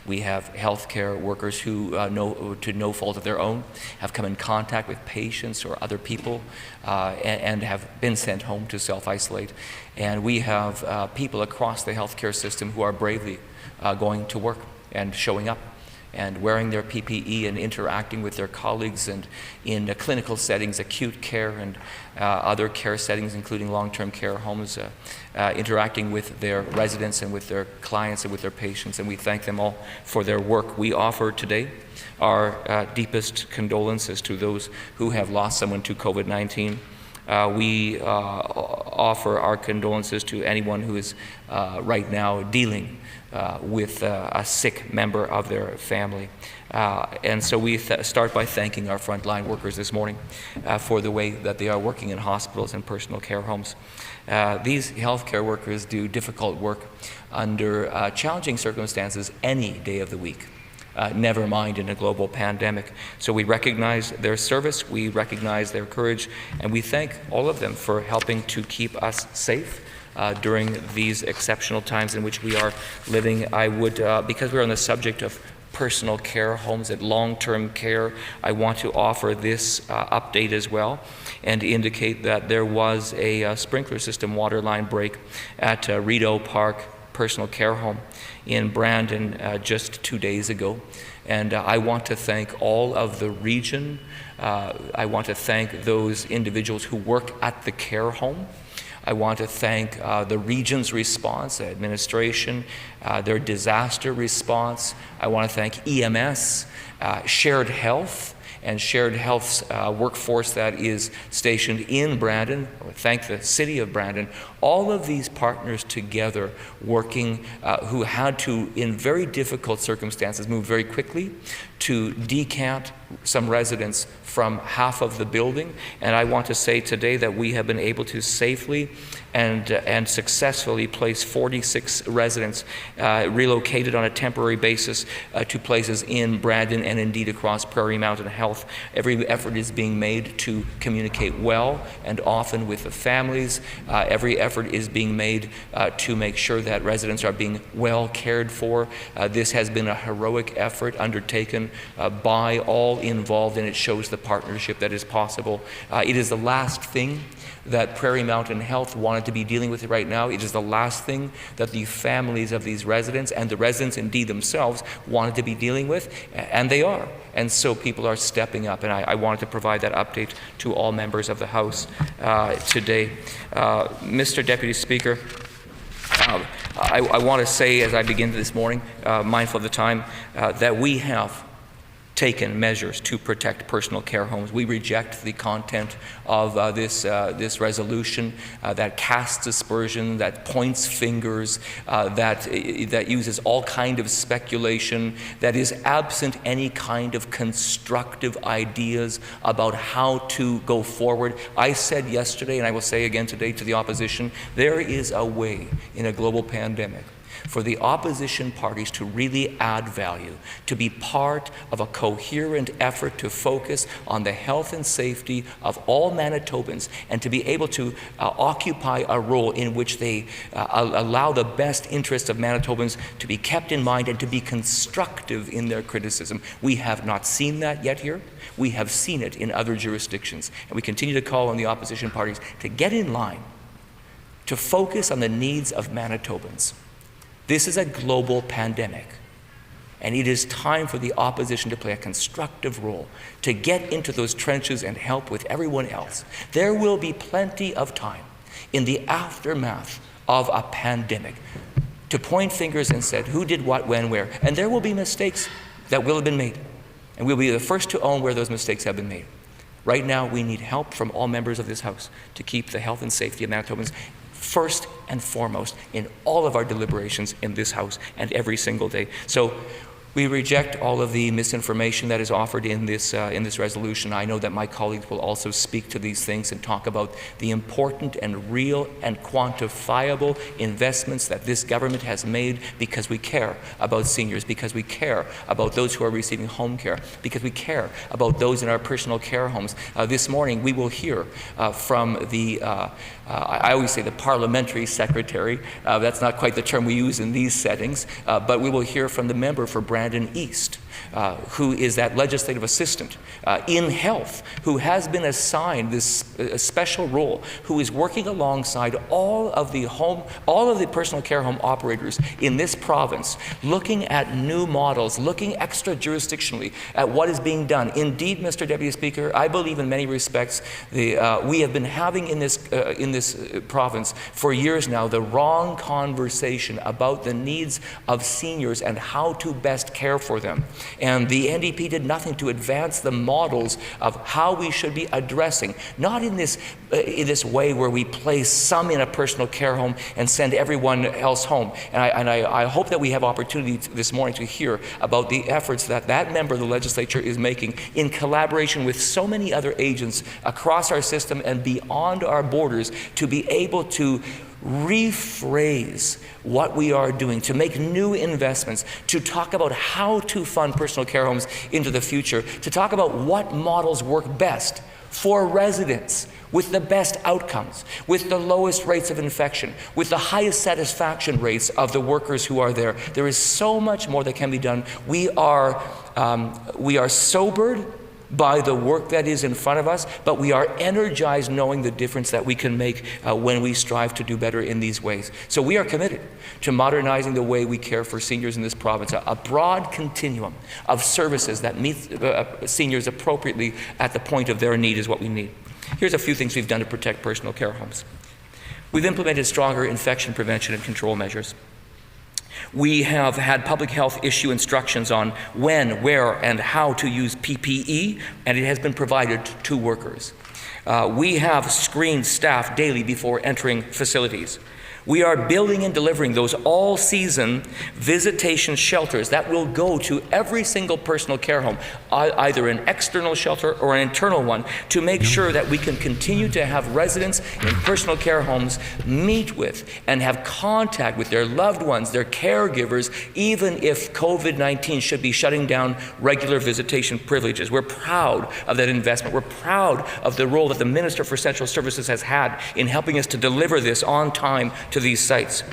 We have healthcare workers who, to no fault of their own, have come in contact with patients or other people and have been sent home to self-isolate. And we have people across the healthcare system who are bravely going to work and showing up and wearing their PPE and interacting with their colleagues, and in clinical settings, acute care and other care settings, including long-term care homes, interacting with their residents and with their clients and with their patients, and we thank them all for their work. We offer today our deepest condolences to those who have lost someone to COVID-19. We offer our condolences to anyone who is right now dealing with a sick member of their family. And so we start by thanking our frontline workers this morning for the way that they are working in hospitals and personal care homes. These healthcare workers do difficult work under challenging circumstances any day of the week. Never mind in a global pandemic. So we recognize their service, we recognize their courage, and we thank all of them for helping to keep us safe during these exceptional times in which we are living. I would, because we're on the subject of personal care homes and long-term care, I want to offer this update as well and indicate that there was a sprinkler system water line break at Rideau Park Personal Care Home in Brandon just 2 days ago. And I want to thank all of the region. I want to thank those individuals who work at the care home. I want to thank the region's response, the administration, their disaster response. I want to thank EMS, Shared Health, and Shared Health's workforce that is stationed in Brandon. I want to thank the City of Brandon. All of these partners together working, who had to, in very difficult circumstances, move very quickly to decant some residents from half of the building, and I want to say today that we have been able to safely and successfully place 46 residents relocated on a temporary basis to places in Brandon and indeed across Prairie Mountain Health. Every effort is being made to communicate well and often with the families. Every effort is being made to make sure that residents are being well cared for. This has been a heroic effort undertaken by all involved, and it shows the partnership that is possible. It is the last thing that Prairie Mountain Health wanted to be dealing with right now. It is the last thing that the families of these residents and the residents indeed themselves wanted to be dealing with, and they are. And so people are stepping up, and I wanted to provide that update to all members of the House today. Mr. Deputy Speaker, I want to say as I begin this morning, mindful of the time, that we have taken measures to protect personal care homes. We reject the content of this resolution that casts aspersion, that points fingers, that uses all kind of speculation, that is absent any kind of constructive ideas about how to go forward. I said yesterday, and I will say again today to the opposition, there is a way in a global pandemic for the opposition parties to really add value, to be part of a coherent effort to focus on the health and safety of all Manitobans, and to be able to occupy a role in which they allow the best interests of Manitobans to be kept in mind and to be constructive in their criticism. We have not seen that yet here. We have seen it in other jurisdictions, and we continue to call on the opposition parties to get in line, to focus on the needs of Manitobans. This is a global pandemic, and it is time for the opposition to play a constructive role, to get into those trenches and help with everyone else. There will be plenty of time in the aftermath of a pandemic to point fingers and say who did what, when, where, and there will be mistakes that will have been made, and we'll be the first to own where those mistakes have been made. Right now, we need help from all members of this House to keep the health and safety of Manitobans first and foremost in all of our deliberations in this House and every single day. So we reject all of the misinformation that is offered in this resolution. I know that my colleagues will also speak to these things and talk about the important and real and quantifiable investments that this government has made because we care about seniors, because we care about those who are receiving home care, because we care about those in our personal care homes. This morning we will hear from the I always say the parliamentary secretary. That's not quite the term we use in these settings, but we will hear from the member for Brandon East, who is that legislative assistant in health, who has been assigned this special role, who is working alongside all of the personal care home operators in this province, looking at new models, looking extra jurisdictionally at what is being done. Indeed, Mr. Deputy Speaker, I believe in many respects we have been having in this province for years now the wrong conversation about the needs of seniors and how to best care for them. And the NDP did nothing to advance the models of how we should be addressing, not in this way where we place some in a personal care home and send everyone else home. And I hope that we have opportunity this morning to hear about the efforts that member of the legislature is making in collaboration with so many other agents across our system and beyond our borders to be able to rephrase what we are doing, to make new investments, to talk about how to fund personal care homes into the future, to talk about what models work best for residents with the best outcomes, with the lowest rates of infection, with the highest satisfaction rates of the workers who are there. There is so much more that can be done. We are sobered by the work that is in front of us, but we are energized knowing the difference that we can make when we strive to do better in these ways. So we are committed to modernizing the way we care for seniors in this province, a broad continuum of services that meet seniors appropriately at the point of their need is what we need. Here's a few things we've done to protect personal care homes. We've implemented stronger infection prevention and control measures. We have had public health issue instructions on when, where, and how to use PPE, and it has been provided to workers. We have screened staff daily before entering facilities. We are building and delivering those all-season visitation shelters that will go to every single personal care home, either an external shelter or an internal one, to make sure that we can continue to have residents in personal care homes meet with and have contact with their loved ones, their caregivers, even if COVID-19 should be shutting down regular visitation privileges. We're proud of that investment. We're proud of the role that the Minister for Central Services has had in helping us to deliver this on time to these sites.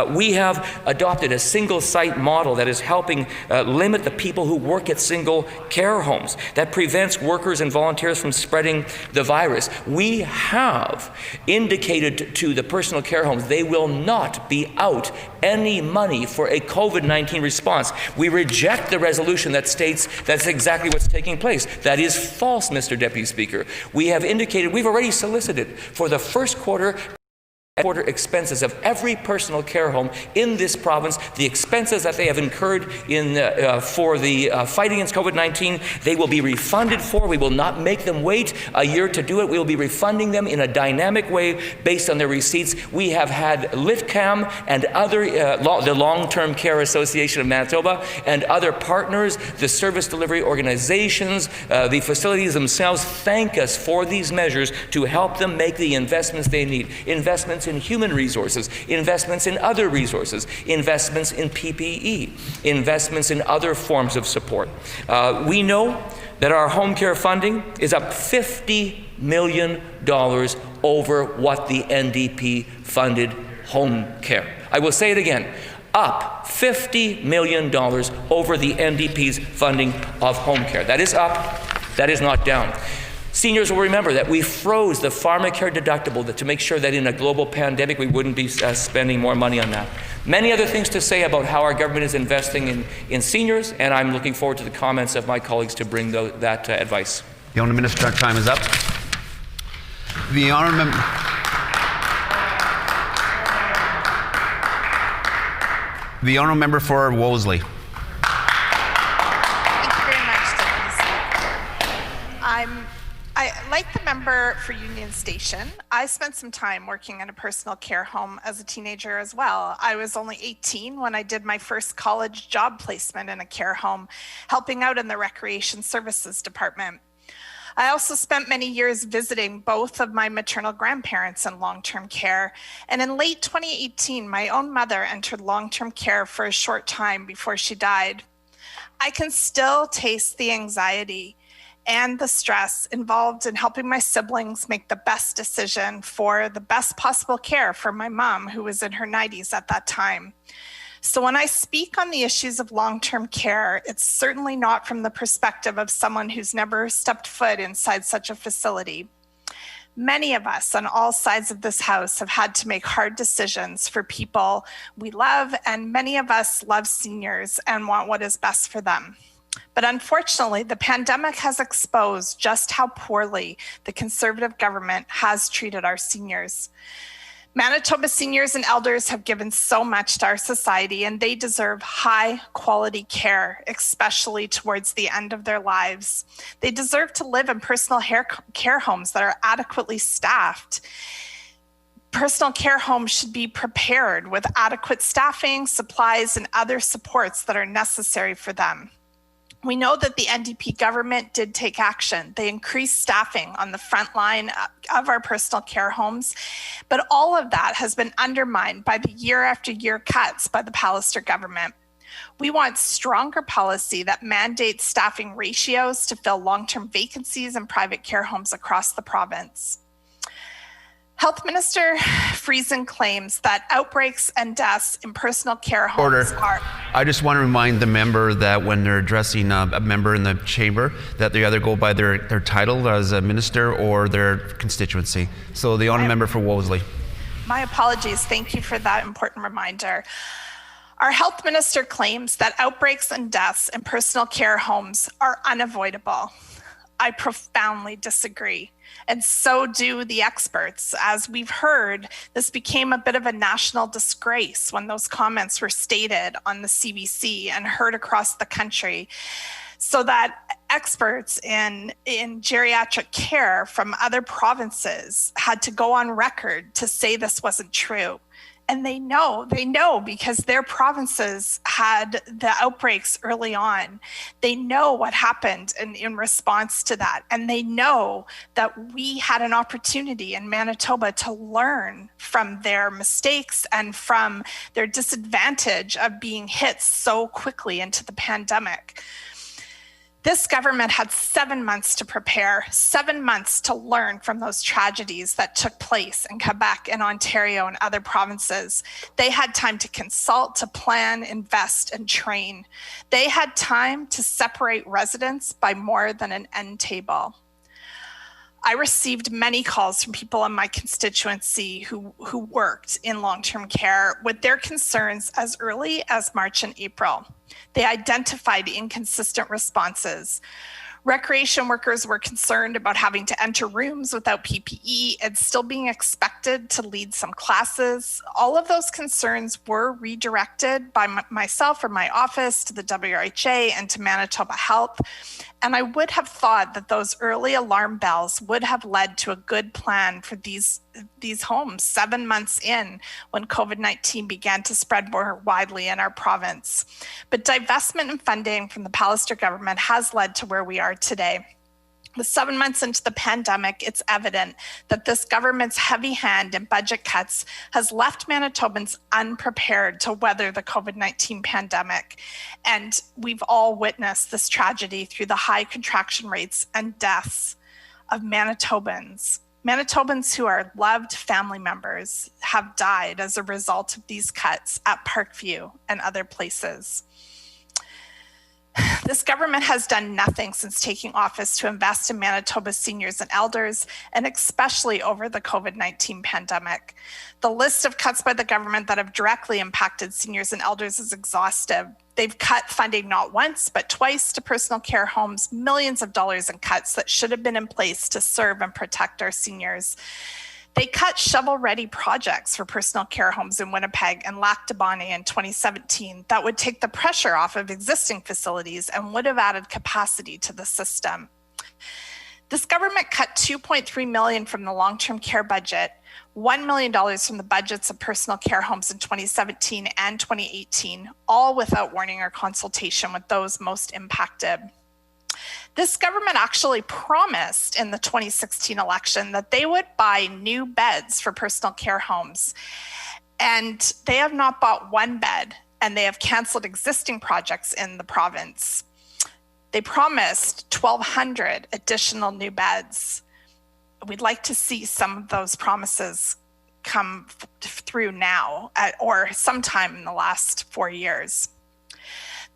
We have adopted a single site model that is helping limit the people who work at single care homes, that prevents workers and volunteers from spreading the virus. We have indicated to the personal care homes they will not be out any money for a COVID-19 response. We reject the resolution that states that's exactly what's taking place. That is false, Mr. Deputy Speaker. We have indicated, we've already solicited for the first quarter expenses of every personal care home in this province, the expenses that they have incurred for the fight against COVID-19, they will be refunded for. We will not make them wait a year to do it. We will be refunding them in a dynamic way based on their receipts. We have had LIFCAM and other, the Long-Term Care Association of Manitoba and other partners, the service delivery organizations, the facilities themselves thank us for these measures to help them make the investments they need. Investments in human resources, investments in other resources, investments in PPE, investments in other forms of support. We know that our home care funding is up $50 million over what the NDP funded home care. I will say it again, up $50 million over the NDP's funding of home care. That is up, that is not down. Seniors will remember that we froze the pharmacare deductible to make sure that in a global pandemic we wouldn't be spending more money on that. Many other things to say about how our government is investing in seniors, and I'm looking forward to the comments of my colleagues to bring that advice. The Honourable Minister, our time is up. The Honourable Member for Wolseley. Like the member for Union Station, I spent some time working in a personal care home as a teenager as well. I was only 18 when I did my first college job placement in a care home, helping out in the Recreation Services Department. I also spent many years visiting both of my maternal grandparents in long-term care, and in late 2018, my own mother entered long-term care for a short time before she died. I can still taste the anxiety and the stress involved in helping my siblings make the best decision for the best possible care for my mom, who was in her 90s at that time. So when I speak on the issues of long-term care, it's certainly not from the perspective of someone who's never stepped foot inside such a facility. Many of us on all sides of this house have had to make hard decisions for people we love, and many of us love seniors and want what is best for them. But unfortunately, the pandemic has exposed just how poorly the Conservative government has treated our seniors. Manitoba seniors and elders have given so much to our society, and they deserve high quality care, especially towards the end of their lives. They deserve to live in personal care homes that are adequately staffed. Personal care homes should be prepared with adequate staffing, supplies, and other supports that are necessary for them. We know that the NDP government did take action. They increased staffing on the front line of our personal care homes, but all of that has been undermined by the year after year cuts by the Pallister government. We want stronger policy that mandates staffing ratios to fill long-term vacancies in private care homes across the province. Health Minister Friesen claims that outbreaks and deaths in personal care homes are... I just want to remind the member that when they're addressing a member in the chamber, that they either go by their title as a minister or their constituency. So the honourable member for Wolseley. My apologies. Thank you for that important reminder. Our health minister claims that outbreaks and deaths in personal care homes are unavoidable. I profoundly disagree. And so do the experts. As we've heard, this became a bit of a national disgrace when those comments were stated on the CBC and heard across the country, so that experts in geriatric care from other provinces had to go on record to say this wasn't true. And they know because their provinces had the outbreaks early on. They know what happened in response to that. And they know that we had an opportunity in Manitoba to learn from their mistakes and from their disadvantage of being hit so quickly into the pandemic. This government had 7 months to prepare, 7 months to learn from those tragedies that took place in Quebec and Ontario and other provinces. They had time to consult, to plan, invest, and train. They had time to separate residents by more than an end table. I received many calls from people in my constituency who worked in long-term care with their concerns as early as March and April. They identified inconsistent responses. Recreation workers were concerned about having to enter rooms without PPE and still being expected to lead some classes. All of those concerns were redirected by myself or my office to the WRHA and to Manitoba Health. And I would have thought that those early alarm bells would have led to a good plan for these homes 7 months in when COVID-19 began to spread more widely in our province. But divestment and funding from the Pallister government has led to where we are today. With 7 months into the pandemic, it's evident that this government's heavy hand in budget cuts has left Manitobans unprepared to weather the COVID-19 pandemic. And we've all witnessed this tragedy through the high contraction rates and deaths of Manitobans. Manitobans who are loved family members have died as a result of these cuts at Parkview and other places. This government has done nothing since taking office to invest in Manitoba's seniors and elders, and especially over the COVID-19 pandemic. The list of cuts by the government that have directly impacted seniors and elders is exhaustive. They've cut funding not once, but twice to personal care homes, millions of dollars in cuts that should have been in place to serve and protect our seniors. They cut shovel-ready projects for personal care homes in Winnipeg and Lac du Bonnet in 2017 that would take the pressure off of existing facilities and would have added capacity to the system. This government cut $2.3 million from the long-term care budget, $1 million from the budgets of personal care homes in 2017 and 2018, all without warning or consultation with those most impacted. This government actually promised in the 2016 election that they would buy new beds for personal care homes. And they have not bought one bed, and they have canceled existing projects in the province. They promised 1,200 additional new beds. We'd like to see some of those promises come through now or sometime in the last 4 years.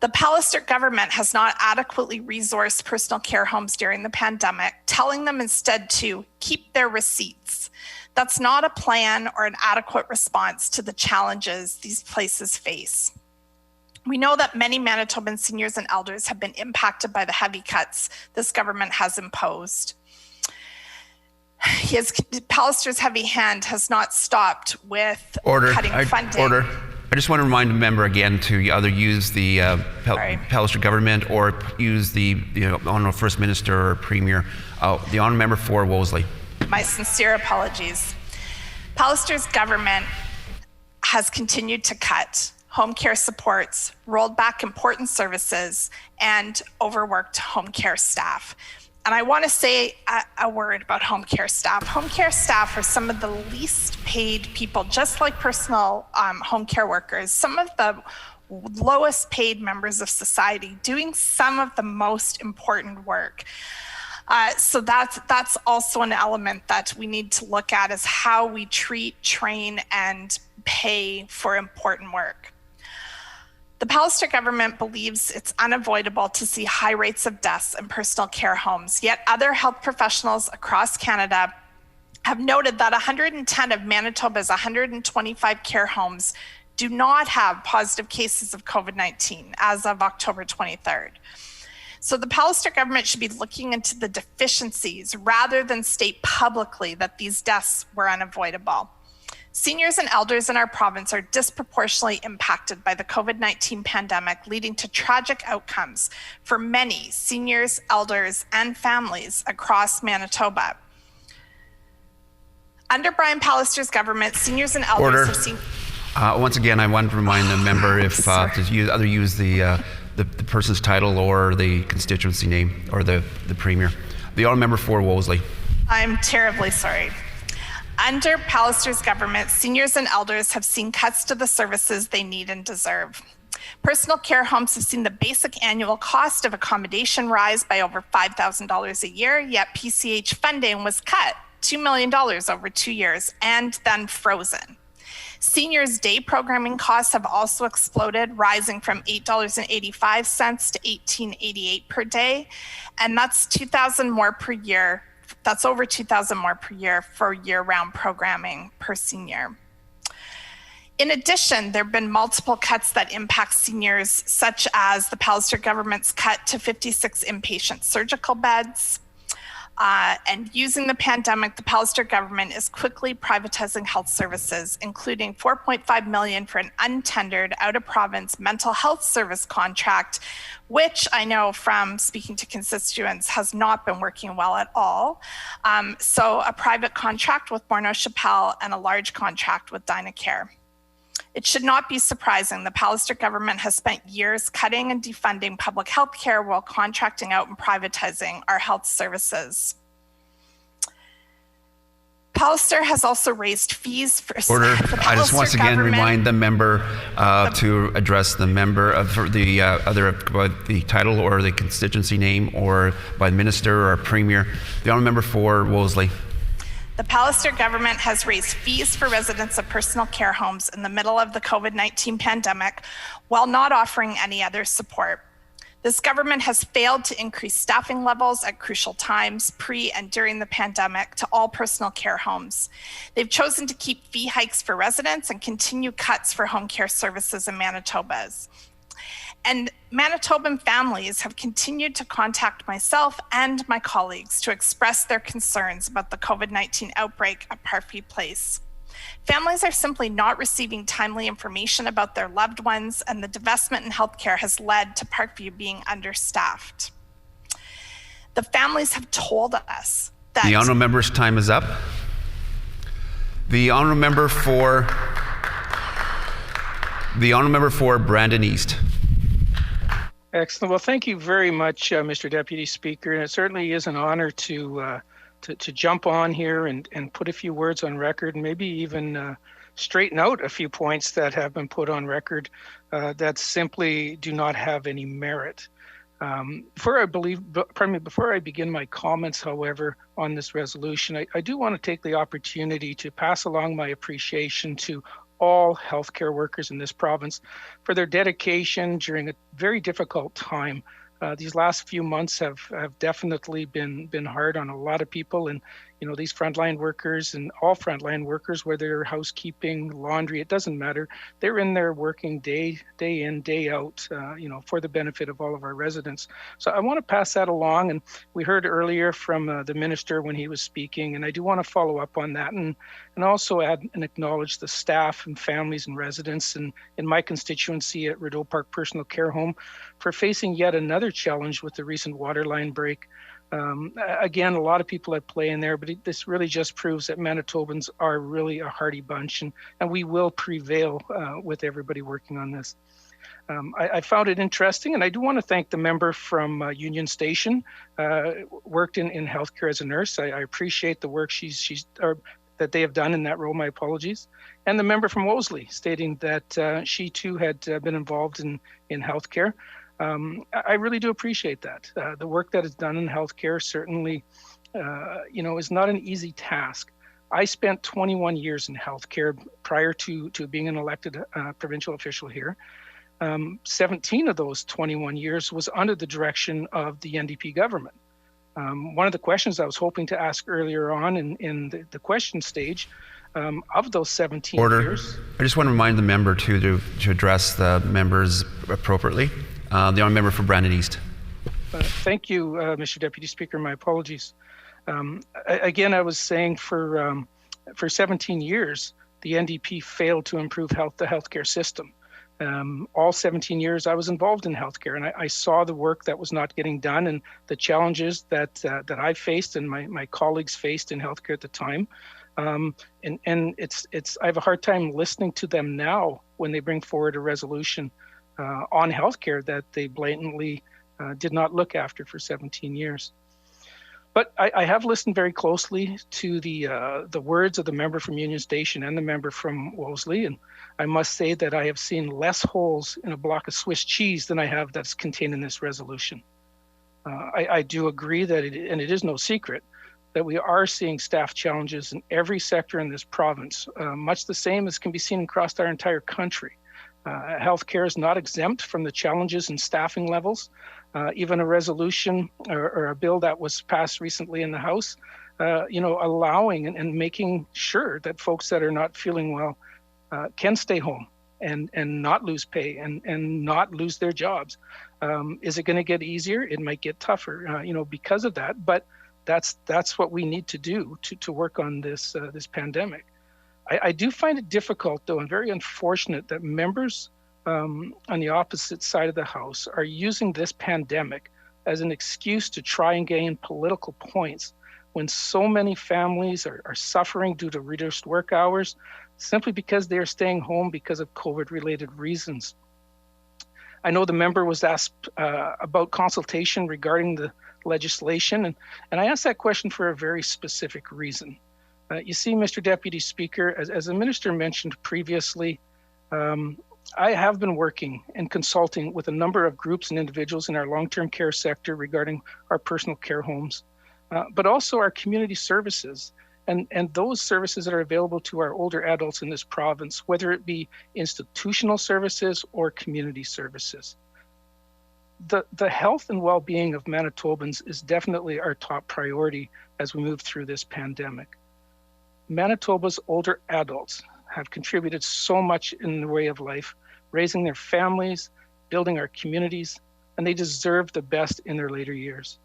The Pallister government has not adequately resourced personal care homes during the pandemic, telling them instead to keep their receipts. That's not a plan or an adequate response to the challenges these places face. We know that many Manitoban seniors and elders have been impacted by the heavy cuts this government has imposed. Pallister's heavy hand has not stopped with cutting funding. Order. I just want to remind a member again to either use the Pallister government or use the Honourable First Minister or Premier. The Honourable Member for Wolseley. My sincere apologies. Pallister's government has continued to cut home care supports, rolled back important services, and overworked home care staff. And I want to say a word about home care staff. Home care staff are some of the least paid people, just like personal home care workers, some of the lowest paid members of society doing some of the most important work. So that's also an element that we need to look at, is how we treat, train, and pay for important work. The Pallister government believes it's unavoidable to see high rates of deaths in personal care homes, yet other health professionals across Canada have noted that 110 of Manitoba's 125 care homes do not have positive cases of COVID-19 as of October 23rd. So the Pallister government should be looking into the deficiencies rather than state publicly that these deaths were unavoidable. Seniors and elders in our province are disproportionately impacted by the COVID-19 pandemic, leading to tragic outcomes for many seniors, elders, and families across Manitoba. Under Brian Pallister's government, seniors and elders have seen... Once again, I want to remind the member if to either use the person's title or the constituency name or the premier. The honourable member for Wolseley. I'm terribly sorry. Under Pallister's government, seniors and elders have seen cuts to the services they need and deserve. Personal care homes have seen the basic annual cost of accommodation rise by over $5,000 a year, yet PCH funding was cut $2 million over 2 years and then frozen. Seniors' day programming costs have also exploded, rising from $8.85 to $18.88 per day, and that's $2,000 more per year. That's over $2,000 more per year for year-round programming per senior. In addition, there have been multiple cuts that impact seniors, such as the Pallister government's cut to 56 inpatient surgical beds. And using the pandemic, the Pallister government is quickly privatizing health services, including $4.5 million for an untendered out-of-province mental health service contract, which I know from speaking to constituents has not been working well at all. So a private contract with Morneau-Chapelle and a large contract with Dynacare. It should not be surprising the Pallister government has spent years cutting and defunding public health care while contracting out and privatizing our health services. Pallister has also raised fees for Order. I just once again remind the member to address the member of the other by the title or the constituency name or by the minister or premier. The honourable member for Wolseley. The Pallister government has raised fees for residents of personal care homes in the middle of the COVID-19 pandemic while not offering any other support. This government has failed to increase staffing levels at crucial times pre and during the pandemic to all personal care homes. They've chosen to keep fee hikes for residents and continue cuts for home care services in Manitoba's. And Manitoban families have continued to contact myself and my colleagues to express their concerns about the COVID-19 outbreak at Parkview Place. Families are simply not receiving timely information about their loved ones, and the divestment in healthcare has led to Parkview being understaffed. The families have told us that— The honourable member's time is up. The honourable member for Brandon East. Excellent. Well, thank you very much, Mr. Deputy Speaker. And it certainly is an honor to jump on here and put a few words on record, and maybe even straighten out a few points that have been put on record that simply do not have any merit. Before I begin my comments, however, on this resolution, I do want to take the opportunity to pass along my appreciation to all healthcare workers in this province for their dedication during a very difficult time. These last few months have definitely been hard on a lot of people, and these frontline workers and all frontline workers, whether they're housekeeping, laundry, it doesn't matter. They're in there working day in, day out, for the benefit of all of our residents. So I want to pass that along, and we heard earlier from the minister when he was speaking, and I do want to follow up on that and also add and acknowledge the staff and families and residents in my constituency at Rideau Park Personal Care Home for facing yet another challenge with the recent water line break. Again, a lot of people at play in there, but this really just proves that Manitobans are really a hardy bunch, and we will prevail with everybody working on this. I found it interesting, and I do want to thank the member from Union Station, worked in healthcare as a nurse. I appreciate the work that they have done in that role, my apologies. And the member from Wolseley stating that she too had been involved in healthcare. I really do appreciate that. The work that is done in healthcare certainly, is not an easy task. I spent 21 years in healthcare prior to being an elected provincial official here. 17 of those 21 years was under the direction of the NDP government. One of the questions I was hoping to ask earlier on in the question stage, of those 17 years. I just want to remind the member to address the members appropriately. The honourable member for Brandon East. Thank you, Mr. Deputy Speaker. My apologies. Again, I was saying for 17 years, the NDP failed to improve the healthcare system. All 17 years I was involved in healthcare, and I saw the work that was not getting done and the challenges that I faced and my colleagues faced in healthcare at the time. And it's I have a hard time listening to them now when they bring forward a resolution on healthcare that they blatantly did not look after for 17 years. But I have listened very closely to the words of the member from Union Station and the member from Wolseley, and I must say that I have seen less holes in a block of Swiss cheese than I have that's contained in this resolution. I do agree that and it is no secret, that we are seeing staff challenges in every sector in this province, much the same as can be seen across our entire country. Healthcare is not exempt from the challenges in staffing levels. Even a resolution or a bill that was passed recently in the House, allowing and making sure that folks that are not feeling well can stay home and not lose pay and not lose their jobs. Is it going to get easier? It might get tougher, because of that. But that's what we need to do to work on this pandemic. I do find it difficult, though, and very unfortunate that members on the opposite side of the House are using this pandemic as an excuse to try and gain political points when so many families are suffering due to reduced work hours simply because they are staying home because of COVID-related reasons. I know the member was asked about consultation regarding the legislation, and I asked that question for a very specific reason. You see, Mr. Deputy Speaker, as the minister mentioned previously, I have been working and consulting with a number of groups and individuals in our long-term care sector regarding our personal care homes, but also our community services and those services that are available to our older adults in this province, whether it be institutional services or community services. The health and well-being of Manitobans is definitely our top priority as we move through this pandemic. Manitoba's older adults have contributed so much in the way of life, raising their families, building our communities, and they deserve the best in their later years.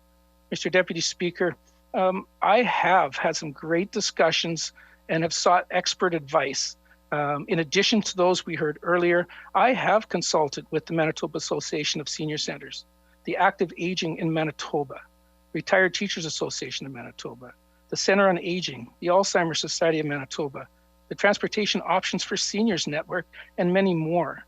Mr. Deputy Speaker, I have had some great discussions and have sought expert advice. In addition to those we heard earlier, I have consulted with the Manitoba Association of Senior Centers, the Active Aging in Manitoba, Retired Teachers Association of Manitoba, the Center on Aging, the Alzheimer's Society of Manitoba, the Transportation Options for Seniors Network, and many more.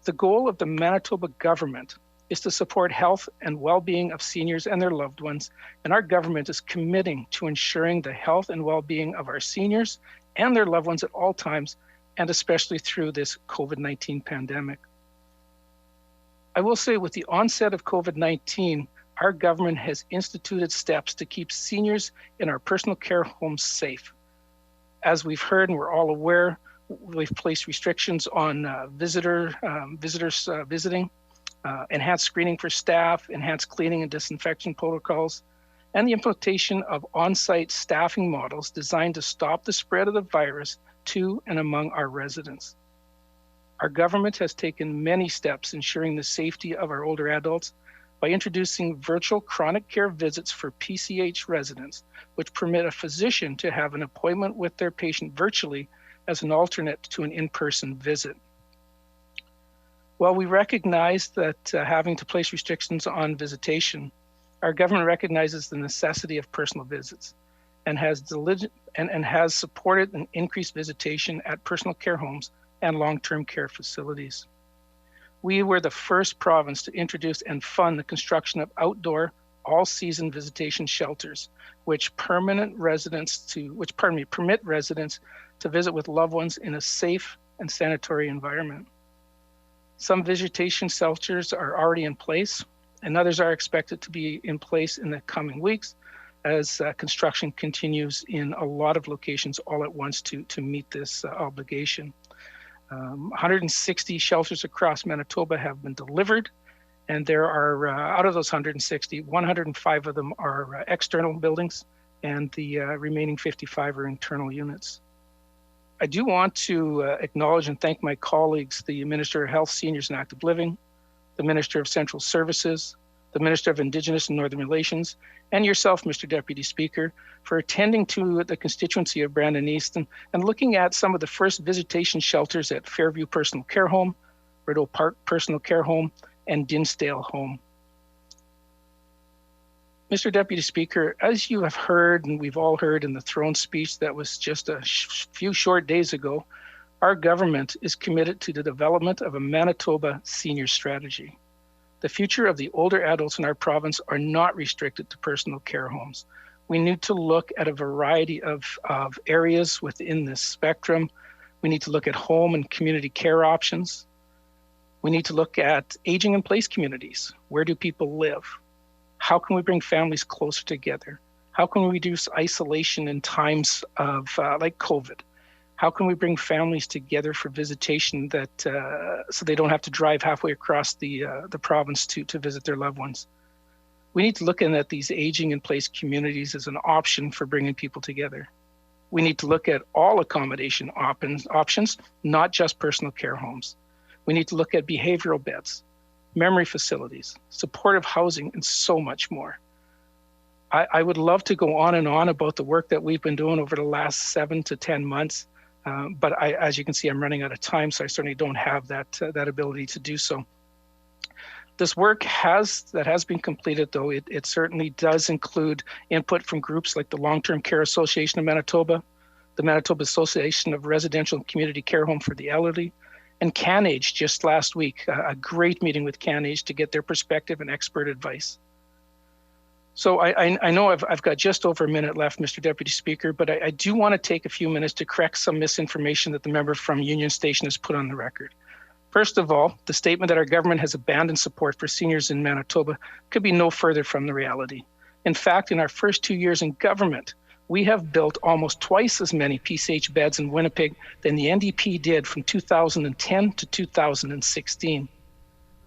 The goal of the Manitoba government is to support health and well-being of seniors and their loved ones, and our government is committing to ensuring the health and well-being of our seniors and their loved ones at all times, and especially through this COVID-19 pandemic. I will say, with the onset of COVID-19, our government has instituted steps to keep seniors in our personal care homes safe. As we've heard and we're all aware, we've placed restrictions on visitors visiting, enhanced screening for staff, enhanced cleaning and disinfection protocols, and the implementation of on-site staffing models designed to stop the spread of the virus to and among our residents. Our government has taken many steps ensuring the safety of our older adults by introducing virtual chronic care visits for PCH residents, which permit a physician to have an appointment with their patient virtually as an alternate to an in-person visit. While we recognize that having to place restrictions on visitation, our government recognizes the necessity of personal visits and has supported an increased visitation at personal care homes and long-term care facilities. We were the first province to introduce and fund the construction of outdoor all-season visitation shelters, which permit residents to visit with loved ones in a safe and sanitary environment. Some visitation shelters are already in place, and others are expected to be in place in the coming weeks as construction continues in a lot of locations all at once to meet this obligation. 160 shelters across Manitoba have been delivered, and there are, out of those 160, 105 of them are external buildings, and the remaining 55 are internal units. I do want to acknowledge and thank my colleagues, the Minister of Health, Seniors and Active Living, the Minister of Central Services, the Minister of Indigenous and Northern Relations, and yourself, Mr. Deputy Speaker, for attending to the constituency of Brandon East and looking at some of the first visitation shelters at Fairview Personal Care Home, Rideau Park Personal Care Home, and Dinsdale Home. Mr. Deputy Speaker, as you have heard, and we've all heard in the throne speech that was just a few short days ago, our government is committed to the development of a Manitoba senior strategy. The future of the older adults in our province are not restricted to personal care homes. We need to look at a variety of areas within this spectrum. We need to look at home and community care options. We need to look at aging in place communities. Where do people live? How can we bring families closer together? How can we reduce isolation in times of like COVID? How can we bring families together for visitation that so they don't have to drive halfway across the province to visit their loved ones? We need to look at these aging in place communities as an option for bringing people together. We need to look at all accommodation options, not just personal care homes. We need to look at behavioral beds, memory facilities, supportive housing, and so much more. I would love to go on and on about the work that we've been doing over the last 7 to 10 months, but as you can see, I'm running out of time, so I certainly don't have that ability to do so. This work that has been completed, though, it certainly does include input from groups like the Long-Term Care Association of Manitoba, the Manitoba Association of Residential and Community Care Home for the Elderly, and CanAge just last week, a great meeting with CanAge to get their perspective and expert advice. So I know I've got just over a minute left, Mr. Deputy Speaker, but I do want to take a few minutes to correct some misinformation that the member from Union Station has put on the record. First of all, the statement that our government has abandoned support for seniors in Manitoba could be no further from the reality. In fact, in our first 2 years in government, we have built almost twice as many PCH beds in Winnipeg than the NDP did from 2010 to 2016.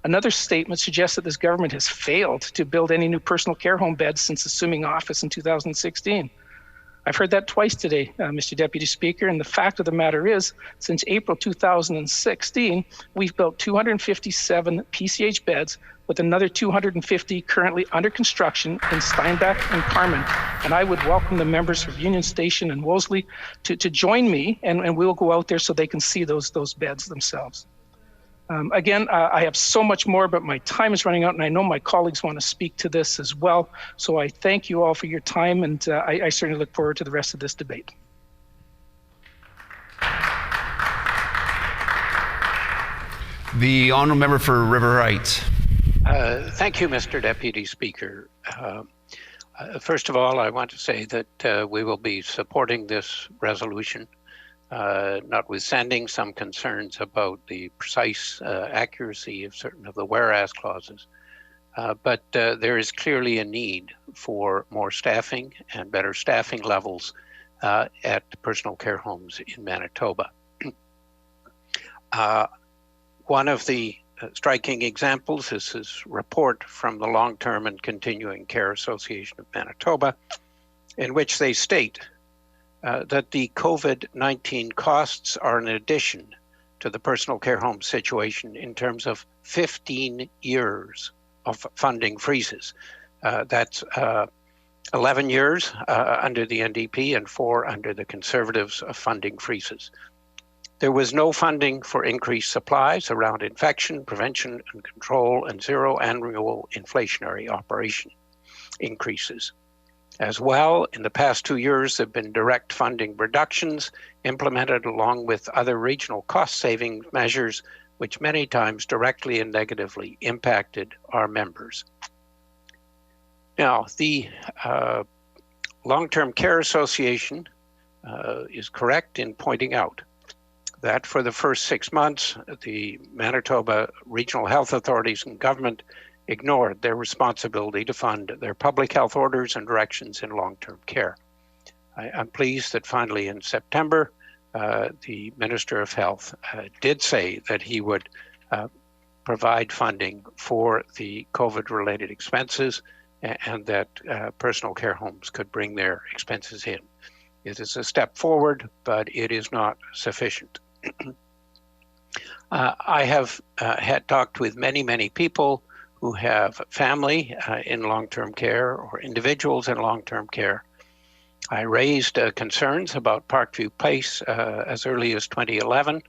Another statement suggests that this government has failed to build any new personal care home beds since assuming office in 2016. I've heard that twice today, Mr. Deputy Speaker, and the fact of the matter is, since April 2016, we've built 257 PCH beds with another 250 currently under construction in Steinbach and Carman. And I would welcome the members from Union Station and Wolseley to join me, and we'll go out there so they can see those beds themselves. Again, I have so much more, but my time is running out, and I know my colleagues want to speak to this as well. So I thank you all for your time, and I certainly look forward to the rest of this debate. The honourable member for River Heights. Thank you, Mr. Deputy Speaker. First of all, I want to say that we will be supporting this resolution, notwithstanding some concerns about the precise accuracy of certain of the whereas clauses. But there is clearly a need for more staffing and better staffing levels at personal care homes in Manitoba. One of the striking examples is this report from the Long-Term and Continuing Care Association of Manitoba, in which they state that the COVID-19 costs are an addition to the personal care home situation in terms of 15 years of funding freezes. That's 11 years under the NDP and 4 under the Conservatives of funding freezes. There was no funding for increased supplies around infection, prevention and control, and zero annual inflationary operation increases. As well, in the past 2 years, there have been direct funding reductions implemented along with other regional cost-saving measures, which many times directly and negatively impacted our members. Now, the Long-Term Care Association is correct in pointing out that for the first 6 months, the Manitoba regional health authorities and government ignored their responsibility to fund their public health orders and directions in long-term care. I'm pleased that finally in September, the Minister of Health did say that he would provide funding for the COVID-related expenses and that personal care homes could bring their expenses in. It is a step forward, but it is not sufficient. I have had talked with many people who have family in long-term care or individuals in long-term care. I raised concerns about Parkview Place as early as 2011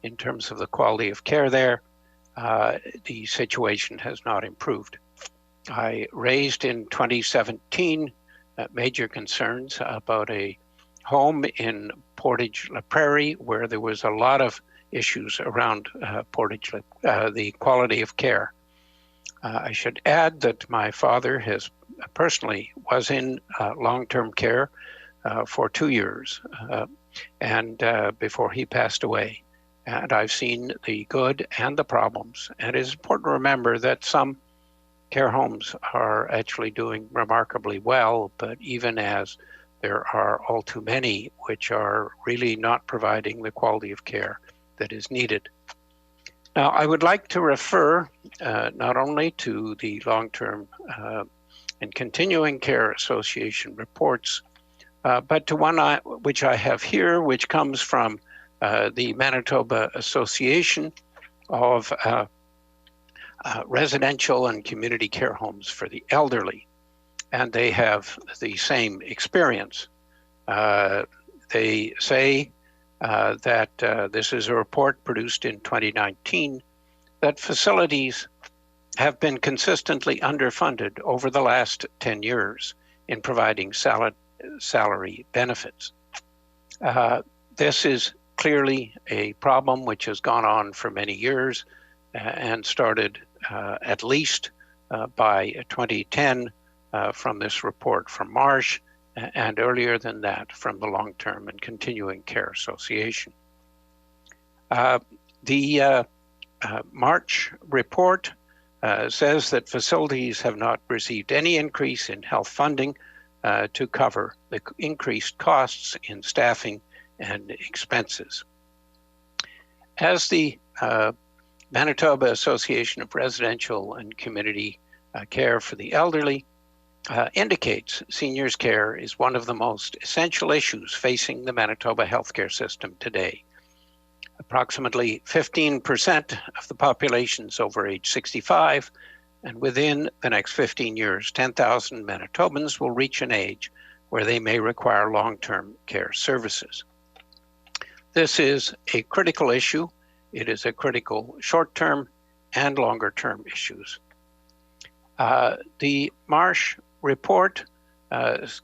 in terms of the quality of care there. The situation has not improved. I raised in 2017 major concerns about a home in Portage La Prairie where there was a lot of issues around the quality of care. I should add that my father personally was in long-term care for 2 years and before he passed away. And I've seen the good and the problems. And it is important to remember that some care homes are actually doing remarkably well, but even as there are all too many which are really not providing the quality of care that is needed. Now, I would like to refer not only to the long-term and continuing care association reports, but to one which I have here, which comes from the Manitoba Association of Residential and Community Care Homes for the Elderly. And they have the same experience. They say that this is a report produced in 2019, that facilities have been consistently underfunded over the last 10 years in providing salary benefits. This is clearly a problem which has gone on for many years and started at least by 2010 from this report from Marsh, and earlier than that from the Long-Term and Continuing Care Association. The March report says that facilities have not received any increase in health funding to cover the increased costs in staffing and expenses. As the Manitoba Association of Residential and Community Care for the Elderly indicates, seniors care is one of the most essential issues facing the Manitoba healthcare system today. Approximately 15% of the population is over age 65, and within the next 15 years, 10,000 Manitobans will reach an age where they may require long-term care services. This is a critical issue. It is a critical short-term and longer-term issues. The Marsh report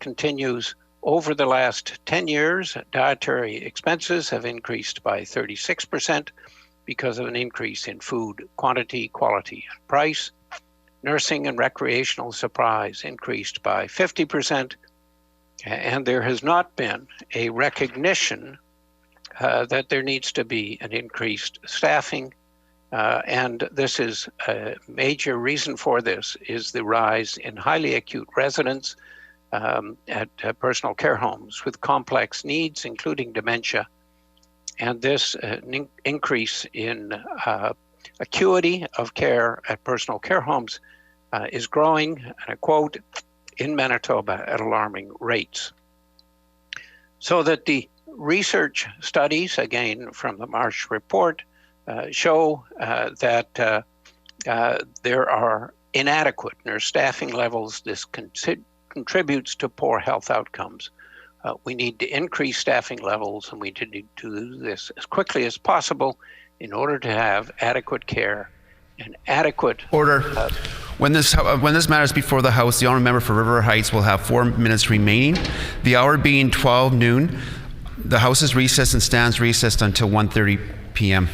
continues, over the last 10 years, dietary expenses have increased by 36% because of an increase in food quantity, quality, and price. Nursing and recreational supplies increased by 50%, and there has not been a recognition that there needs to be an increased staffing, and this is a major reason for this is the rise in highly acute residents at personal care homes with complex needs, including dementia, and this increase in acuity of care at personal care homes is growing, and I quote, in Manitoba at alarming rates. So that the research studies, again from the Marsh report, show that there are inadequate nurse staffing levels. This contributes to poor health outcomes. We need to increase staffing levels, and we need to do this as quickly as possible in order to have adequate care and adequate... Order. When this matter is before the House, the honourable member for River Heights will have 4 minutes remaining. The hour being 12 noon, the House is recessed and stands recessed until 1:30 p.m.